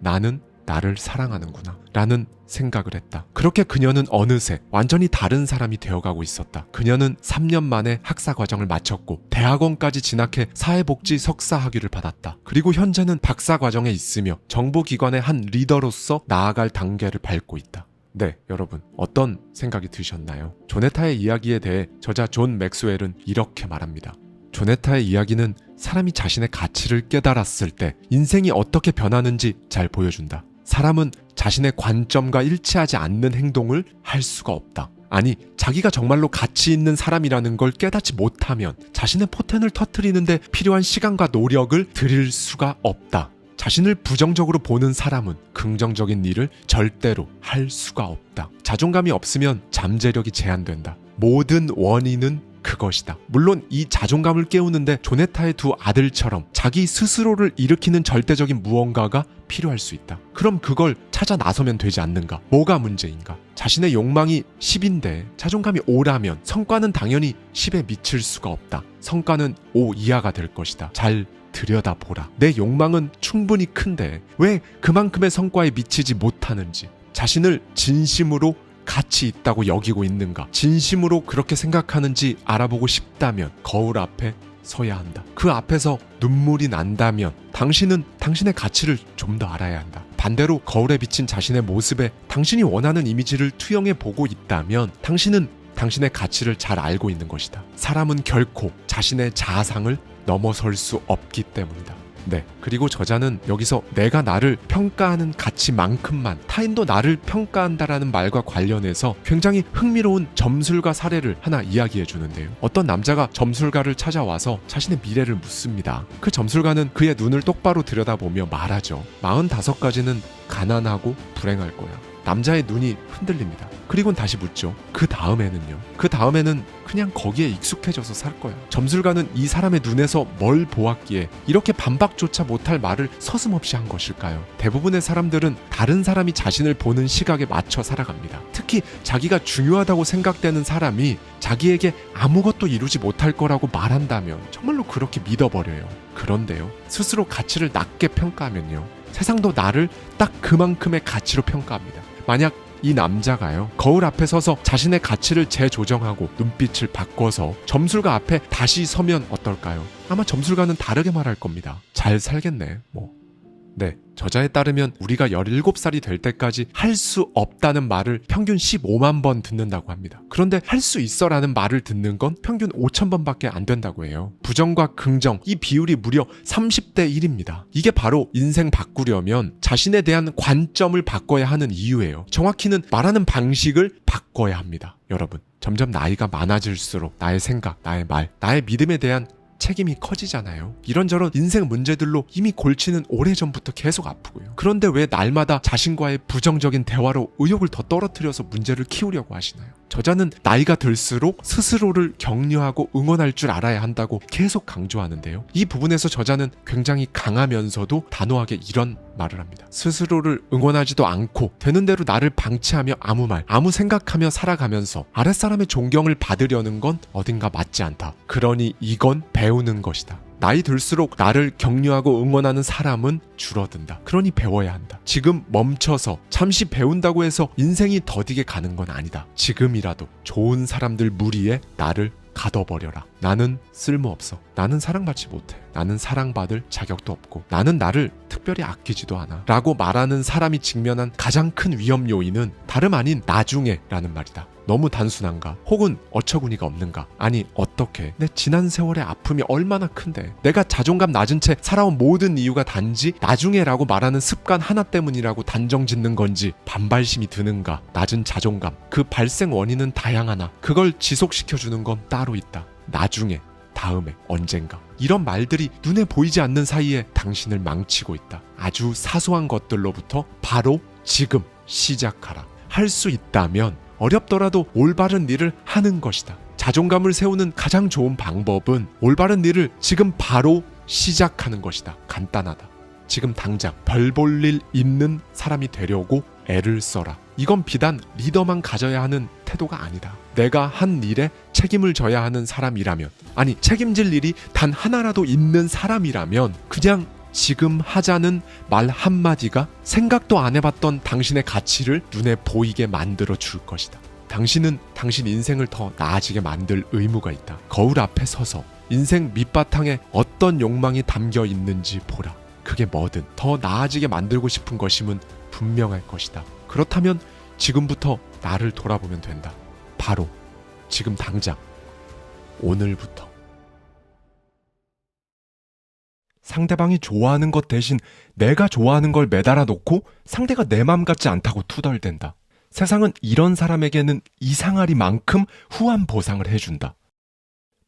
나는 나를 사랑하는구나 라는 생각을 했다. 그렇게 그녀는 어느새 완전히 다른 사람이 되어가고 있었다. 그녀는 3년 만에 학사 과정을 마쳤고 대학원까지 진학해 사회복지 석사 학위를 받았다. 그리고 현재는 박사 과정에 있으며 정보기관의 한 리더로서 나아갈 단계를 밟고 있다. 네, 여러분 어떤 생각이 드셨나요? 조네타의 이야기에 대해 저자 존 맥스웰은 이렇게 말합니다. 조네타의 이야기는 사람이 자신의 가치를 깨달았을 때 인생이 어떻게 변하는지 잘 보여준다. 사람은 자신의 관점과 일치하지 않는 행동을 할 수가 없다. 아니, 자기가 정말로 가치 있는 사람이라는 걸 깨닫지 못하면 자신의 포텐을 터뜨리는데 필요한 시간과 노력을 들일 수가 없다. 자신을 부정적으로 보는 사람은 긍정적인 일을 절대로 할 수가 없다. 자존감이 없으면 잠재력이 제한된다. 모든 원인은 그것이다. 물론 이 자존감을 깨우는데 조네타의 2 아들처럼 자기 스스로를 일으키는 절대적인 무언가가 필요할 수 있다. 그럼 그걸 찾아 나서면 되지 않는가? 뭐가 문제인가? 자신의 욕망이 10인데 자존감이 5라면 성과는 당연히 10에 미칠 수가 없다. 성과는 5 이하가 될 것이다. 잘 들여다보라. 내 욕망은 충분히 큰데 왜 그만큼의 성과에 미치지 못하는지, 자신을 진심으로 가치 있다고 여기고 있는가, 진심으로 그렇게 생각하는지 알아보고 싶다면 거울 앞에 서야 한다. 그 앞에서 눈물이 난다면 당신은 당신의 가치를 좀 더 알아야 한다. 반대로 거울에 비친 자신의 모습에 당신이 원하는 이미지를 투영해 보고 있다면 당신은 당신의 가치를 잘 알고 있는 것이다. 사람은 결코 자신의 자아상을 넘어설 수 없기 때문이다. 네, 그리고 저자는 여기서 내가 나를 평가하는 가치만큼만 타인도 나를 평가한다라는 말과 관련해서 굉장히 흥미로운 점술가 사례를 하나 이야기해 주는데요. 어떤 남자가 점술가를 찾아와서 자신의 미래를 묻습니다. 그 점술가는 그의 눈을 똑바로 들여다보며 말하죠. 45가지는 가난하고 불행할 거야. 남자의 눈이 흔들립니다. 그리고는 다시 묻죠. 그 다음에는요? 그 다음에는 그냥 거기에 익숙해져서 살 거야. 점술가는 이 사람의 눈에서 뭘 보았기에 이렇게 반박조차 못할 말을 서슴없이 한 것일까요? 대부분의 사람들은 다른 사람이 자신을 보는 시각에 맞춰 살아갑니다. 특히 자기가 중요하다고 생각되는 사람이 자기에게 아무것도 이루지 못할 거라고 말한다면 정말로 그렇게 믿어버려요. 그런데요, 스스로 가치를 낮게 평가하면요, 세상도 나를 딱 그만큼의 가치로 평가합니다. 만약 이 남자가요, 거울 앞에 서서 자신의 가치를 재조정하고 눈빛을 바꿔서 점술가 앞에 다시 서면 어떨까요? 아마 점술가는 다르게 말할 겁니다. 잘 살겠네, 네, 저자에 따르면 우리가 17살이 될 때까지 할 수 없다는 말을 평균 15만 번 듣는다고 합니다. 그런데 할 수 있어라는 말을 듣는 건 평균 5천 번밖에 안 된다고 해요. 부정과 긍정, 이 비율이 무려 30대 1입니다. 이게 바로 인생 바꾸려면 자신에 대한 관점을 바꿔야 하는 이유예요. 정확히는 말하는 방식을 바꿔야 합니다. 여러분, 점점 나이가 많아질수록 나의 생각, 나의 말, 나의 믿음에 대한 책임이 커지잖아요. 이런저런 인생 문제들로 이미 골치는 오래전부터 계속 아프고요. 그런데 왜 날마다 자신과의 부정적인 대화로 의욕을 더 떨어뜨려서 문제를 키우려고 하시나요? 저자는 나이가 들수록 스스로를 격려하고 응원할 줄 알아야 한다고 계속 강조하는데요. 이 부분에서 저자는 굉장히 강하면서도 단호하게 이런 말을 합니다. 스스로를 응원하지도 않고 되는 대로 나를 방치하며 아무 생각하며 살아가면서 아랫사람의 존경을 받으려는 건 어딘가 맞지 않다. 그러니 이건 배우는 것이다. 나이 들수록 나를 격려하고 응원하는 사람은 줄어든다. 그러니 배워야 한다. 지금 멈춰서 잠시 배운다고 해서 인생이 더디게 가는 건 아니다. 지금이라도 좋은 사람들 무리에 나를 가둬버려라. 나는 쓸모없어. 나는 사랑받지 못해. 나는 사랑받을 자격도 없고 나는 나를 특별히 아끼지도 않아 라고 말하는 사람이 직면한 가장 큰 위험 요인은 다름 아닌 나중에 라는 말이다. 너무 단순한가? 혹은 어처구니가 없는가? 아니, 어떻게? 내 지난 세월의 아픔이 얼마나 큰데 내가 자존감 낮은 채 살아온 모든 이유가 단지 나중에 라고 말하는 습관 하나 때문이라고 단정 짓는 건지 반발심이 드는가? 낮은 자존감, 그 발생 원인은 다양하나 그걸 지속시켜주는 건 따로 있다. 나중에, 다음에, 언젠가. 이런 말들이 눈에 보이지 않는 사이에 당신을 망치고 있다. 아주 사소한 것들로부터 바로 지금 시작하라. 할 수 있다면 어렵더라도 올바른 일을 하는 것이다. 자존감을 세우는 가장 좋은 방법은 올바른 일을 지금 바로 시작하는 것이다. 간단하다. 지금 당장 별 볼 일 있는 사람이 되려고 애를 써라. 이건 비단 리더만 가져야 하는 태도가 아니다. 내가 한 일에 책임을 져야 하는 사람이라면, 아니 책임질 일이 단 하나라도 있는 사람이라면 그냥 지금 하자는 말 한마디가 생각도 안 해봤던 당신의 가치를 눈에 보이게 만들어 줄 것이다. 당신은 당신 인생을 더 나아지게 만들 의무가 있다. 거울 앞에 서서 인생 밑바탕에 어떤 욕망이 담겨 있는지 보라. 그게 뭐든 더 나아지게 만들고 싶은 것임은 분명할 것이다. 그렇다면 지금부터 나를 돌아보면 된다. 바로 지금 당장, 오늘부터. 상대방이 좋아하는 것 대신 내가 좋아하는 걸 매달아 놓고 상대가 내 맘 같지 않다고 투덜댄다. 세상은 이런 사람에게는 이상하리만큼 후한 보상을 해준다.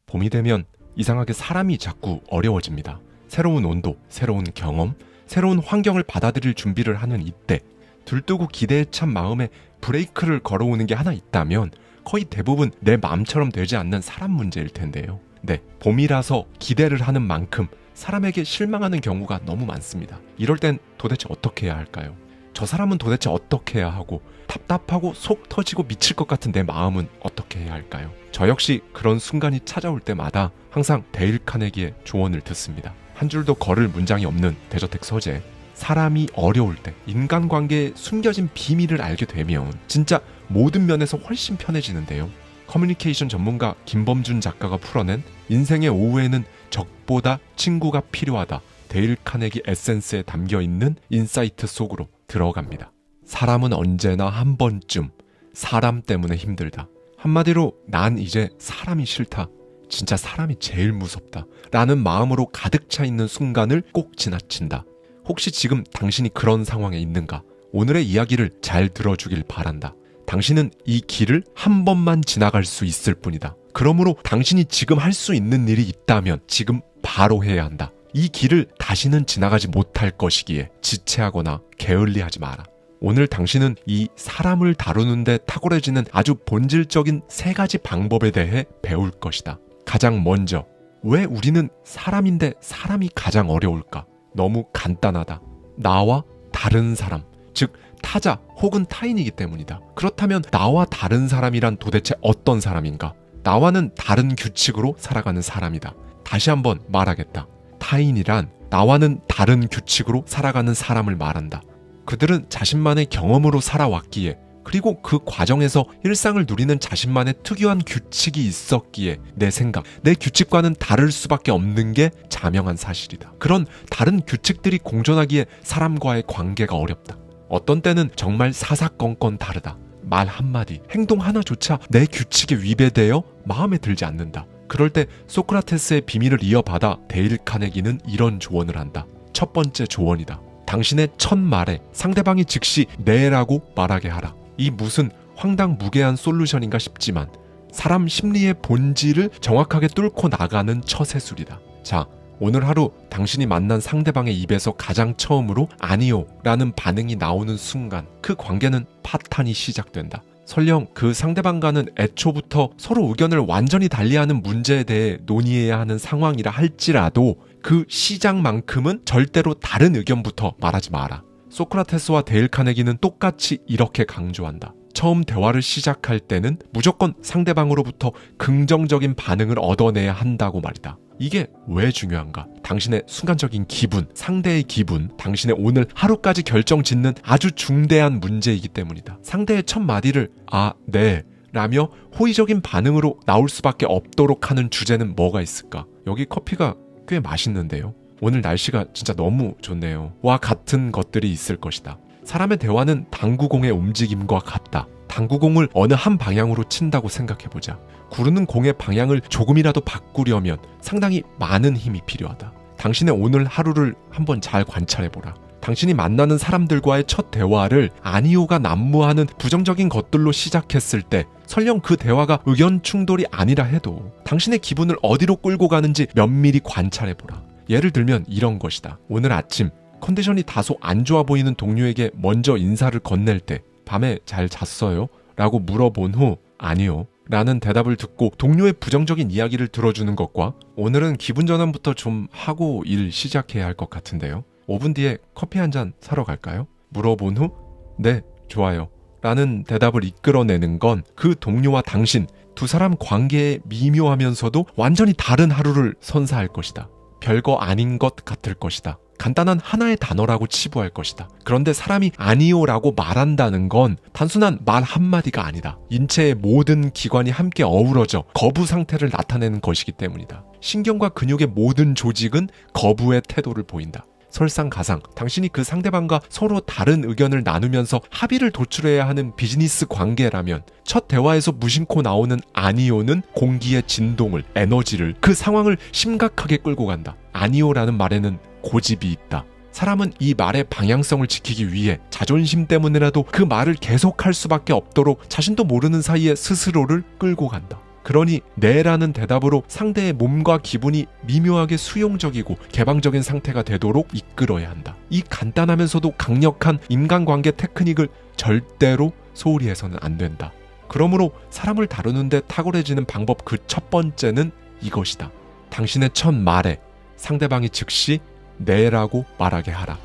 봄이 되면 이상하게 사람이 자꾸 어려워집니다. 새로운 온도, 새로운 경험, 새로운 환경을 받아들일 준비를 하는 이때 들뜨고 기대에 찬 마음에 브레이크를 걸어오는 게 하나 있다면 거의 대부분 내 마음처럼 되지 않는 사람 문제일 텐데요. 네, 봄이라서 기대를 하는 만큼 사람에게 실망하는 경우가 너무 많습니다. 이럴 땐 도대체 어떻게 해야 할까요? 저 사람은 도대체 어떻게 해야 하고 답답하고 속 터지고 미칠 것 같은 내 마음은 어떻게 해야 할까요? 저 역시 그런 순간이 찾아올 때마다 항상 데일 카네기의 조언을 듣습니다. 한 줄도 걸을 문장이 없는 대저택 서재. 사람이 어려울 때 인간관계에 숨겨진 비밀을 알게 되면 진짜 모든 면에서 훨씬 편해지는데요. 커뮤니케이션 전문가 김범준 작가가 풀어낸 인생의 오후에는 적보다 친구가 필요하다. 데일 카네기 에센스에 담겨있는 인사이트 속으로 들어갑니다. 사람은 언제나 한 번쯤 사람 때문에 힘들다. 한마디로 난 이제 사람이 싫다. 진짜 사람이 제일 무섭다. 라는 마음으로 가득 차 있는 순간을 꼭 지나친다. 혹시 지금 당신이 그런 상황에 있는가? 오늘의 이야기를 잘 들어주길 바란다. 당신은 이 길을 한 번만 지나갈 수 있을 뿐이다. 그러므로 당신이 지금 할 수 있는 일이 있다면 지금 바로 해야 한다. 이 길을 다시는 지나가지 못할 것이기에 지체하거나 게을리하지 마라. 오늘 당신은 이 사람을 다루는데 탁월해지는 아주 본질적인 3가지 방법에 대해 배울 것이다. 가장 먼저, 왜 우리는 사람인데 사람이 가장 어려울까? 너무 간단하다. 나와 다른 사람, 즉 타자 혹은 타인이기 때문이다. 그렇다면 나와 다른 사람이란 도대체 어떤 사람인가? 나와는 다른 규칙으로 살아가는 사람이다. 다시 한번 말하겠다. 타인이란 나와는 다른 규칙으로 살아가는 사람을 말한다. 그들은 자신만의 경험으로 살아왔기에 그리고 그 과정에서 일상을 누리는 자신만의 특유한 규칙이 있었기에 내 생각, 내 규칙과는 다를 수밖에 없는 게 자명한 사실이다. 그런 다른 규칙들이 공존하기에 사람과의 관계가 어렵다. 어떤 때는 정말 사사건건 다르다. 말 한마디, 행동 하나조차 내 규칙에 위배되어 마음에 들지 않는다. 그럴 때 소크라테스의 비밀을 이어받아 데일 카네기는 이런 조언을 한다. 첫 번째 조언이다. 당신의 첫 말에 상대방이 즉시 네라고 말하게 하라. 이 무슨 황당무계한 솔루션인가 싶지만 사람 심리의 본질을 정확하게 뚫고 나가는 처세술이다. 자, 오늘 하루 당신이 만난 상대방의 입에서 가장 처음으로 아니요 라는 반응이 나오는 순간 그 관계는 파탄이 시작된다. 설령 그 상대방과는 애초부터 서로 의견을 완전히 달리하는 문제에 대해 논의해야 하는 상황이라 할지라도 그 시작만큼은 절대로 다른 의견부터 말하지 마라. 소크라테스와 데일 카네기는 똑같이 이렇게 강조한다. 처음 대화를 시작할 때는 무조건 상대방으로부터 긍정적인 반응을 얻어내야 한다고 말이다. 이게 왜 중요한가? 당신의 순간적인 기분, 상대의 기분, 당신의 오늘 하루까지 결정짓는 아주 중대한 문제이기 때문이다. 상대의 첫 마디를 아, 네 라며 호의적인 반응으로 나올 수밖에 없도록 하는 주제는 뭐가 있을까? 여기 커피가 꽤 맛있는데요. 오늘 날씨가 진짜 너무 좋네요. 와 같은 것들이 있을 것이다. 사람의 대화는 당구공의 움직임과 같다. 당구공을 어느 한 방향으로 친다고 생각해보자. 구르는 공의 방향을 조금이라도 바꾸려면 상당히 많은 힘이 필요하다. 당신의 오늘 하루를 한번 잘 관찰해보라. 당신이 만나는 사람들과의 첫 대화를 아니오가 난무하는 부정적인 것들로 시작했을 때 설령 그 대화가 의견 충돌이 아니라 해도 당신의 기분을 어디로 끌고 가는지 면밀히 관찰해보라. 예를 들면 이런 것이다. 오늘 아침 컨디션이 다소 안 좋아 보이는 동료에게 먼저 인사를 건넬 때 밤에 잘 잤어요? 라고 물어본 후 아니요 라는 대답을 듣고 동료의 부정적인 이야기를 들어주는 것과 오늘은 기분 전환부터 좀 하고 일 시작해야 할 것 같은데요. 5분 뒤에 커피 한 잔 사러 갈까요? 물어본 후 네, 좋아요 라는 대답을 이끌어내는 건 그 동료와 당신 두 사람 관계에 미묘하면서도 완전히 다른 하루를 선사할 것이다. 별거 아닌 것 같을 것이다. 간단한 하나의 단어라고 치부할 것이다. 그런데 사람이 아니요라고 말한다는 건 단순한 말 한마디가 아니다. 인체의 모든 기관이 함께 어우러져 거부 상태를 나타내는 것이기 때문이다. 신경과 근육의 모든 조직은 거부의 태도를 보인다. 설상가상 당신이 그 상대방과 서로 다른 의견을 나누면서 합의를 도출해야 하는 비즈니스 관계라면 첫 대화에서 무심코 나오는 아니요는 공기의 진동을, 에너지를, 그 상황을 심각하게 끌고 간다. 아니요라는 말에는 고집이 있다. 사람은 이 말의 방향성을 지키기 위해 자존심 때문에라도 그 말을 계속할 수밖에 없도록 자신도 모르는 사이에 스스로를 끌고 간다. 그러니 네라는 대답으로 상대의 몸과 기분이 미묘하게 수용적이고 개방적인 상태가 되도록 이끌어야 한다. 이 간단하면서도 강력한 인간관계 테크닉을 절대로 소홀히 해서는 안 된다. 그러므로 사람을 다루는데 탁월해지는 방법 그 첫 번째는 이것이다. 당신의 첫 말에 상대방이 즉시 네라고 말하게 하라.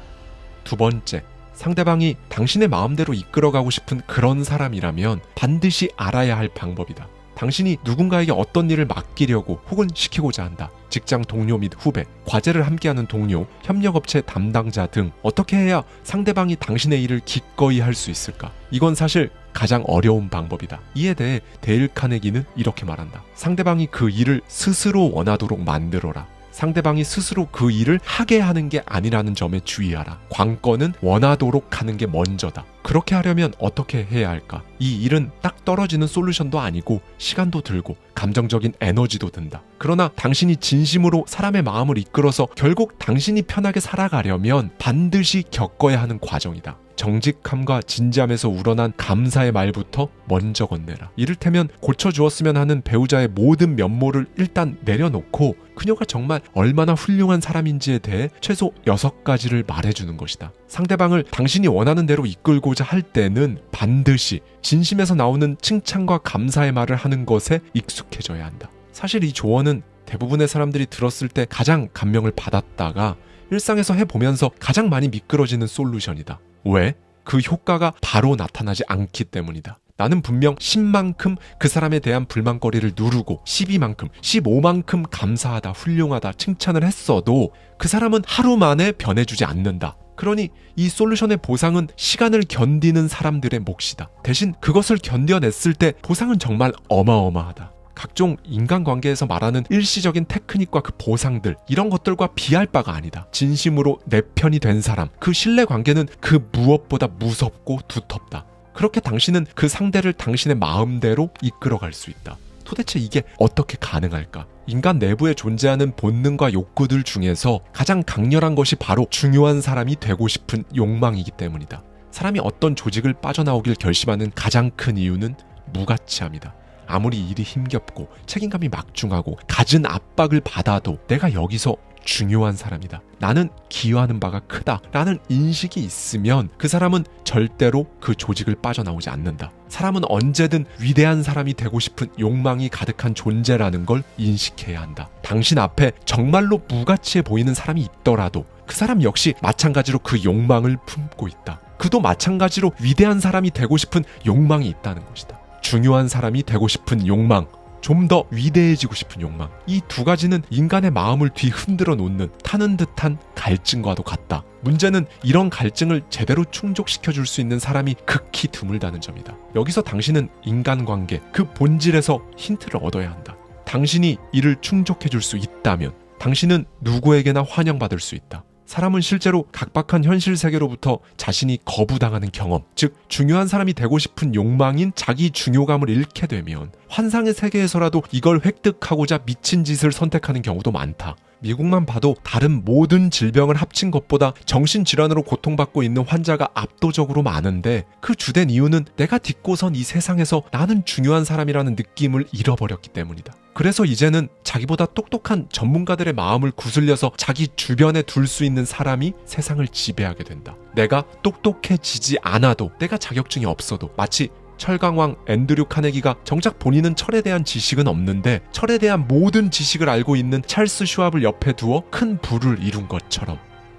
두 번째, 상대방이 당신의 마음대로 이끌어가고 싶은 그런 사람이라면 반드시 알아야 할 방법이다. 당신이 누군가에게 어떤 일을 맡기려고 혹은 시키고자 한다. 직장 동료 및 후배, 과제를 함께하는 동료, 협력업체 담당자 등 어떻게 해야 상대방이 당신의 일을 기꺼이 할 수 있을까? 이건 사실 가장 어려운 방법이다. 이에 대해 데일 카네기는 이렇게 말한다. 상대방이 그 일을 스스로 원하도록 만들어라. 상대방이 스스로 그 일을 하게 하는 게 아니라는 점에 주의하라. 관건은 원하도록 하는 게 먼저다. 그렇게 하려면 어떻게 해야 할까? 이 일은 딱 떨어지는 솔루션도 아니고 시간도 들고 감정적인 에너지도 든다. 그러나 당신이 진심으로 사람의 마음을 이끌어서 결국 당신이 편하게 살아가려면 반드시 겪어야 하는 과정이다. 정직함과 진지함에서 우러난 감사의 말부터 먼저 건네라. 이를테면 고쳐주었으면 하는 배우자의 모든 면모를 일단 내려놓고 그녀가 정말 얼마나 훌륭한 사람인지에 대해 최소 6가지를 말해주는 것이다. 상대방을 당신이 원하는 대로 이끌고자 할 때는 반드시 진심에서 나오는 칭찬과 감사의 말을 하는 것에 익숙해져야 한다. 사실 이 조언은 대부분의 사람들이 들었을 때 가장 감명을 받았다가 일상에서 해보면서 가장 많이 미끄러지는 솔루션이다. 왜? 그 효과가 바로 나타나지 않기 때문이다. 나는 분명 10만큼 그 사람에 대한 불만거리를 누르고 12만큼, 15만큼 감사하다, 훌륭하다 칭찬을 했어도 그 사람은 하루 만에 변해주지 않는다. 그러니 이 솔루션의 보상은 시간을 견디는 사람들의 몫이다. 대신 그것을 견뎌냈을 때 보상은 정말 어마어마하다. 각종 인간관계에서 말하는 일시적인 테크닉과 그 보상들, 이런 것들과 비할 바가 아니다. 진심으로 내 편이 된 사람, 그 신뢰관계는 그 무엇보다 무섭고 두텁다. 그렇게 당신은 그 상대를 당신의 마음대로 이끌어갈 수 있다. 도대체 이게 어떻게 가능할까? 인간 내부에 존재하는 본능과 욕구들 중에서 가장 강렬한 것이 바로 중요한 사람이 되고 싶은 욕망이기 때문이다. 사람이 어떤 조직을 빠져나오길 결심하는 가장 큰 이유는 무가치함이다. 아무리 일이 힘겹고 책임감이 막중하고 갖은 압박을 받아도 내가 여기서 중요한 사람이다. 나는 기여하는 바가 크다. 라는 인식이 있으면 그 사람은 절대로 그 조직을 빠져나오지 않는다. 사람은 언제든 위대한 사람이 되고 싶은 욕망이 가득한 존재라는 걸 인식해야 한다. 당신 앞에 정말로 무가치해 보이는 사람이 있더라도 그 사람 역시 마찬가지로 그 욕망을 품고 있다. 그도 마찬가지로 위대한 사람이 되고 싶은 욕망이 있다는 것이다. 중요한 사람이 되고 싶은 욕망, 좀 더 위대해지고 싶은 욕망, 이 두 가지는 인간의 마음을 뒤흔들어 놓는 타는 듯한 갈증과도 같다. 문제는 이런 갈증을 제대로 충족시켜줄 수 있는 사람이 극히 드물다는 점이다. 여기서 당신은 인간관계, 그 본질에서 힌트를 얻어야 한다. 당신이 이를 충족해줄 수 있다면 당신은 누구에게나 환영받을 수 있다. 사람은 실제로 각박한 현실 세계로부터 자신이 거부당하는 경험, 즉 중요한 사람이 되고 싶은 욕망인 자기 중요감을 잃게 되면 환상의 세계에서라도 이걸 획득하고자 미친 짓을 선택하는 경우도 많다. 미국만 봐도 다른 모든 질병을 합친 것보다 정신질환으로 고통받고 있는 환자가 압도적으로 많은데 그 주된 이유는 내가 딛고선 이 세상에서 나는 중요한 사람이라는 느낌을 잃어버렸기 때문이다. 그래서 이제는 자기보다 똑똑한 전문가들의 마음을 구슬려서 자기 주변에 둘 수 있는 사람이 세상을 지배하게 된다. 내가 똑똑해지지 않아도, 내가 자격증이 없어도, 마치 철강왕 앤드류 카네기가 정작 본인은 철에 대한 지식은 없는데 철에 대한 모든 지식을 알고 있는 찰스 슈왑을 옆에 두어 큰 부를 이룬 것처럼.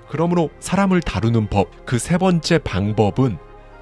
그러므로 사람을 다루는 법, 그 세 번째 방법은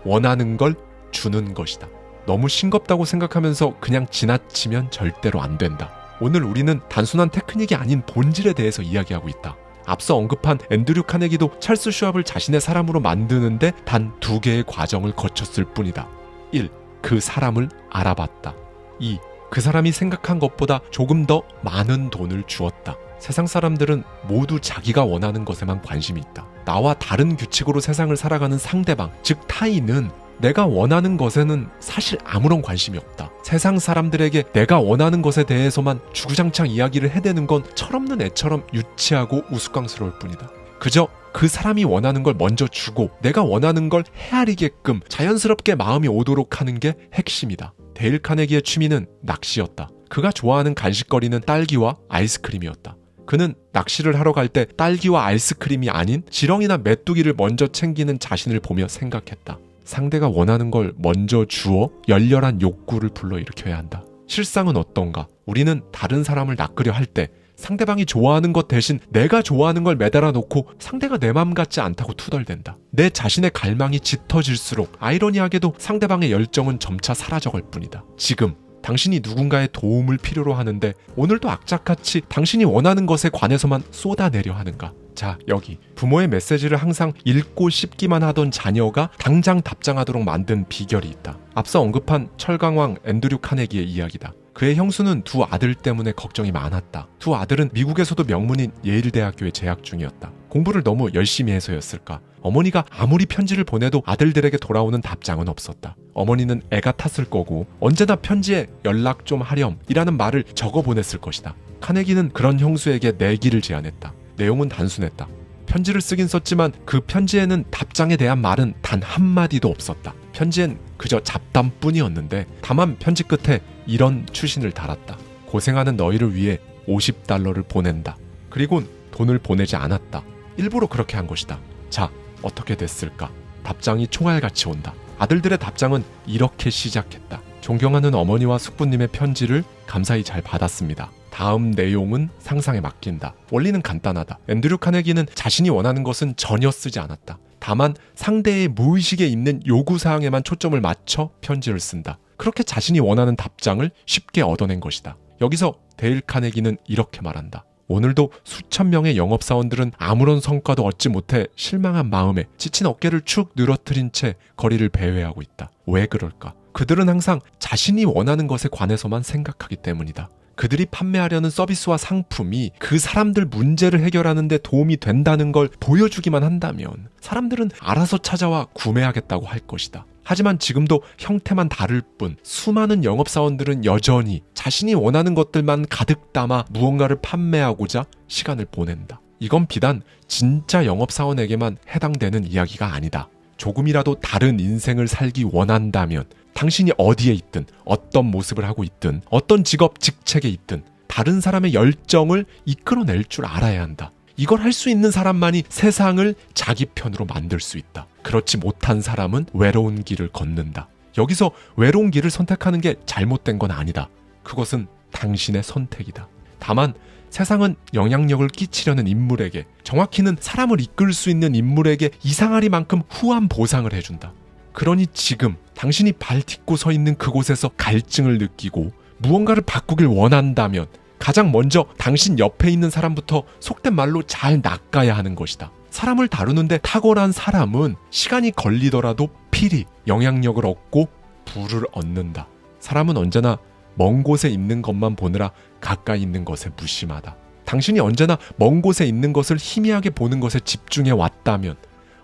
원하는 걸 주는 것이다. 너무 싱겁다고 생각하면서 그냥 지나치면 절대로 안 된다. 오늘 우리는 단순한 테크닉이 아닌 본질에 대해서 이야기하고 있다. 앞서 언급한 앤드류 카네기도 찰스 슈왑을 자신의 사람으로 만드는데 단 2개의 과정을 거쳤을 뿐이다. 1. 그 사람을 알아봤다. 2. 그 사람이 생각한 것보다 조금 더 많은 돈을 주었다. 세상 사람들은 모두 자기가 원하는 것에만 관심이 있다. 나와 다른 규칙으로 세상을 살아가는 상대방, 즉 타인은 내가 원하는 것에는 사실 아무런 관심이 없다. 세상 사람들에게 내가 원하는 것에 대해서만 주구장창 이야기를 해대는 건 철없는 애처럼 유치하고 우스꽝스러울 뿐이다. 그저 그 사람이 원하는 걸 먼저 주고 내가 원하는 걸 헤아리게끔 자연스럽게 마음이 오도록 하는 게 핵심이다. 데일 카네기의 취미는 낚시였다. 그가 좋아하는 간식거리는 딸기와 아이스크림이었다. 그는 낚시를 하러 갈 때 딸기와 아이스크림이 아닌 지렁이나 메뚜기를 먼저 챙기는 자신을 보며 생각했다. 상대가 원하는 걸 먼저 주어 열렬한 욕구를 불러일으켜야 한다. 실상은 어떤가? 우리는 다른 사람을 낚으려 할 때 상대방이 좋아하는 것 대신 내가 좋아하는 걸 매달아 놓고 상대가 내 맘 같지 않다고 투덜댄다. 내 자신의 갈망이 짙어질수록 아이러니하게도 상대방의 열정은 점차 사라져갈 뿐이다. 지금 당신이 누군가의 도움을 필요로 하는데 오늘도 악착같이 당신이 원하는 것에 관해서만 쏟아내려 하는가? 자, 여기 부모의 메시지를 항상 읽고 씹기만 하던 자녀가 당장 답장하도록 만든 비결이 있다. 앞서 언급한 철강왕 앤드류 카네기의 이야기다. 그의 형수는 2 아들 때문에 걱정이 많았다. 2 아들은 미국에서도 명문인 예일대학교에 재학 중이었다. 공부를 너무 열심히 해서였을까? 어머니가 아무리 편지를 보내도 아들들에게 돌아오는 답장은 없었다. 어머니는 애가 탔을 거고 언제나 편지에 연락 좀 하렴 이라는 말을 적어 보냈을 것이다. 카네기는 그런 형수에게 내기를 제안했다. 내용은 단순했다. 편지를 쓰긴 썼지만 그 편지에는 답장에 대한 말은 단 한마디도 없었다. 편지엔 그저 잡담뿐이었는데 다만 편지 끝에 이런 추신을 달았다. 고생하는 너희를 위해 $50를 보낸다. 그리곤 돈을 보내지 않았다. 일부러 그렇게 한 것이다. 자, 어떻게 됐을까? 답장이 총알같이 온다. 아들들의 답장은 이렇게 시작했다. 존경하는 어머니와 숙부님의 편지를 감사히 잘 받았습니다. 다음 내용은 상상에 맡긴다. 원리는 간단하다. 앤드류 카네기는 자신이 원하는 것은 전혀 쓰지 않았다. 다만 상대의 무의식에 있는 요구사항에만 초점을 맞춰 편지를 쓴다. 그렇게 자신이 원하는 답장을 쉽게 얻어낸 것이다. 여기서 데일 카네기는 이렇게 말한다. 오늘도 수천 명의 영업사원들은 아무런 성과도 얻지 못해 실망한 마음에 지친 어깨를 축 늘어뜨린 채 거리를 배회하고 있다. 왜 그럴까? 그들은 항상 자신이 원하는 것에 관해서만 생각하기 때문이다. 그들이 판매하려는 서비스와 상품이 그 사람들 문제를 해결하는 데 도움이 된다는 걸 보여주기만 한다면 사람들은 알아서 찾아와 구매하겠다고 할 것이다. 하지만 지금도 형태만 다를 뿐 수많은 영업사원들은 여전히 자신이 원하는 것들만 가득 담아 무언가를 판매하고자 시간을 보낸다. 이건 비단 진짜 영업사원에게만 해당되는 이야기가 아니다. 조금이라도 다른 인생을 살기 원한다면 당신이 어디에 있든 어떤 모습을 하고 있든 어떤 직업 직책에 있든 다른 사람의 열정을 이끌어낼 줄 알아야 한다. 이걸 할 수 있는 사람만이 세상을 자기 편으로 만들 수 있다. 그렇지 못한 사람은 외로운 길을 걷는다. 여기서 외로운 길을 선택하는 게 잘못된 건 아니다. 그것은 당신의 선택이다. 다만 세상은 영향력을 끼치려는 인물에게, 정확히는 사람을 이끌 수 있는 인물에게 이상하리만큼 후한 보상을 해준다. 그러니 지금 당신이 발 딛고 서 있는 그곳에서 갈증을 느끼고 무언가를 바꾸길 원한다면 가장 먼저 당신 옆에 있는 사람부터 속된 말로 잘 낚아야 하는 것이다. 사람을 다루는데 탁월한 사람은 시간이 걸리더라도 필히 영향력을 얻고 부를 얻는다. 사람은 언제나 먼 곳에 있는 것만 보느라 가까이 있는 것에 무심하다. 당신이 언제나 먼 곳에 있는 것을 희미하게 보는 것에 집중해 왔다면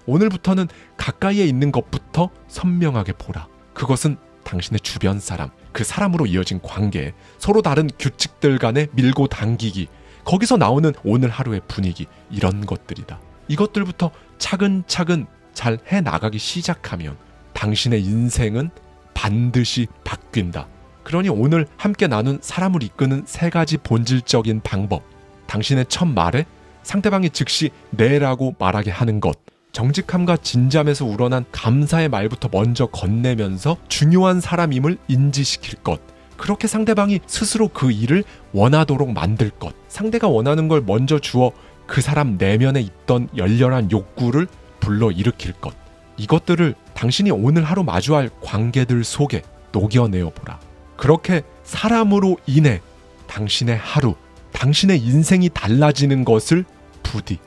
오늘부터는 가까이에 있는 것부터 선명하게 보라. 그것은 당신의 주변 사람, 그 사람으로 이어진 관계, 서로 다른 규칙들 간의 밀고 당기기, 거기서 나오는 오늘 하루의 분위기, 이런 것들이다. 이것들부터 차근차근 잘 해나가기 시작하면 당신의 인생은 반드시 바뀐다. 그러니 오늘 함께 나눈 사람을 이끄는 3가지 본질적인 방법, 당신의 첫 말에 상대방이 즉시 네라고 말하게 하는 것, 정직함과 진잠에서 우러난 감사의 말부터 먼저 건네면서 중요한 사람임을 인지시킬 것, 그렇게 상대방이 스스로 그 일을 원하도록 만들 것, 상대가 원하는 걸 먼저 주어 그 사람 내면에 있던 열렬한 욕구를 불러일으킬 것, 이것들을 당신이 오늘 하루 마주할 관계들 속에 녹여내어 보라. 그렇게 사람으로 인해 당신의 하루, 당신의 인생이 달라지는 것을 부디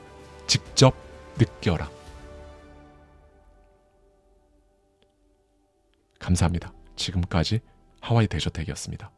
직접 느껴라. 감사합니다. 지금까지 하와이 대저택이었습니다.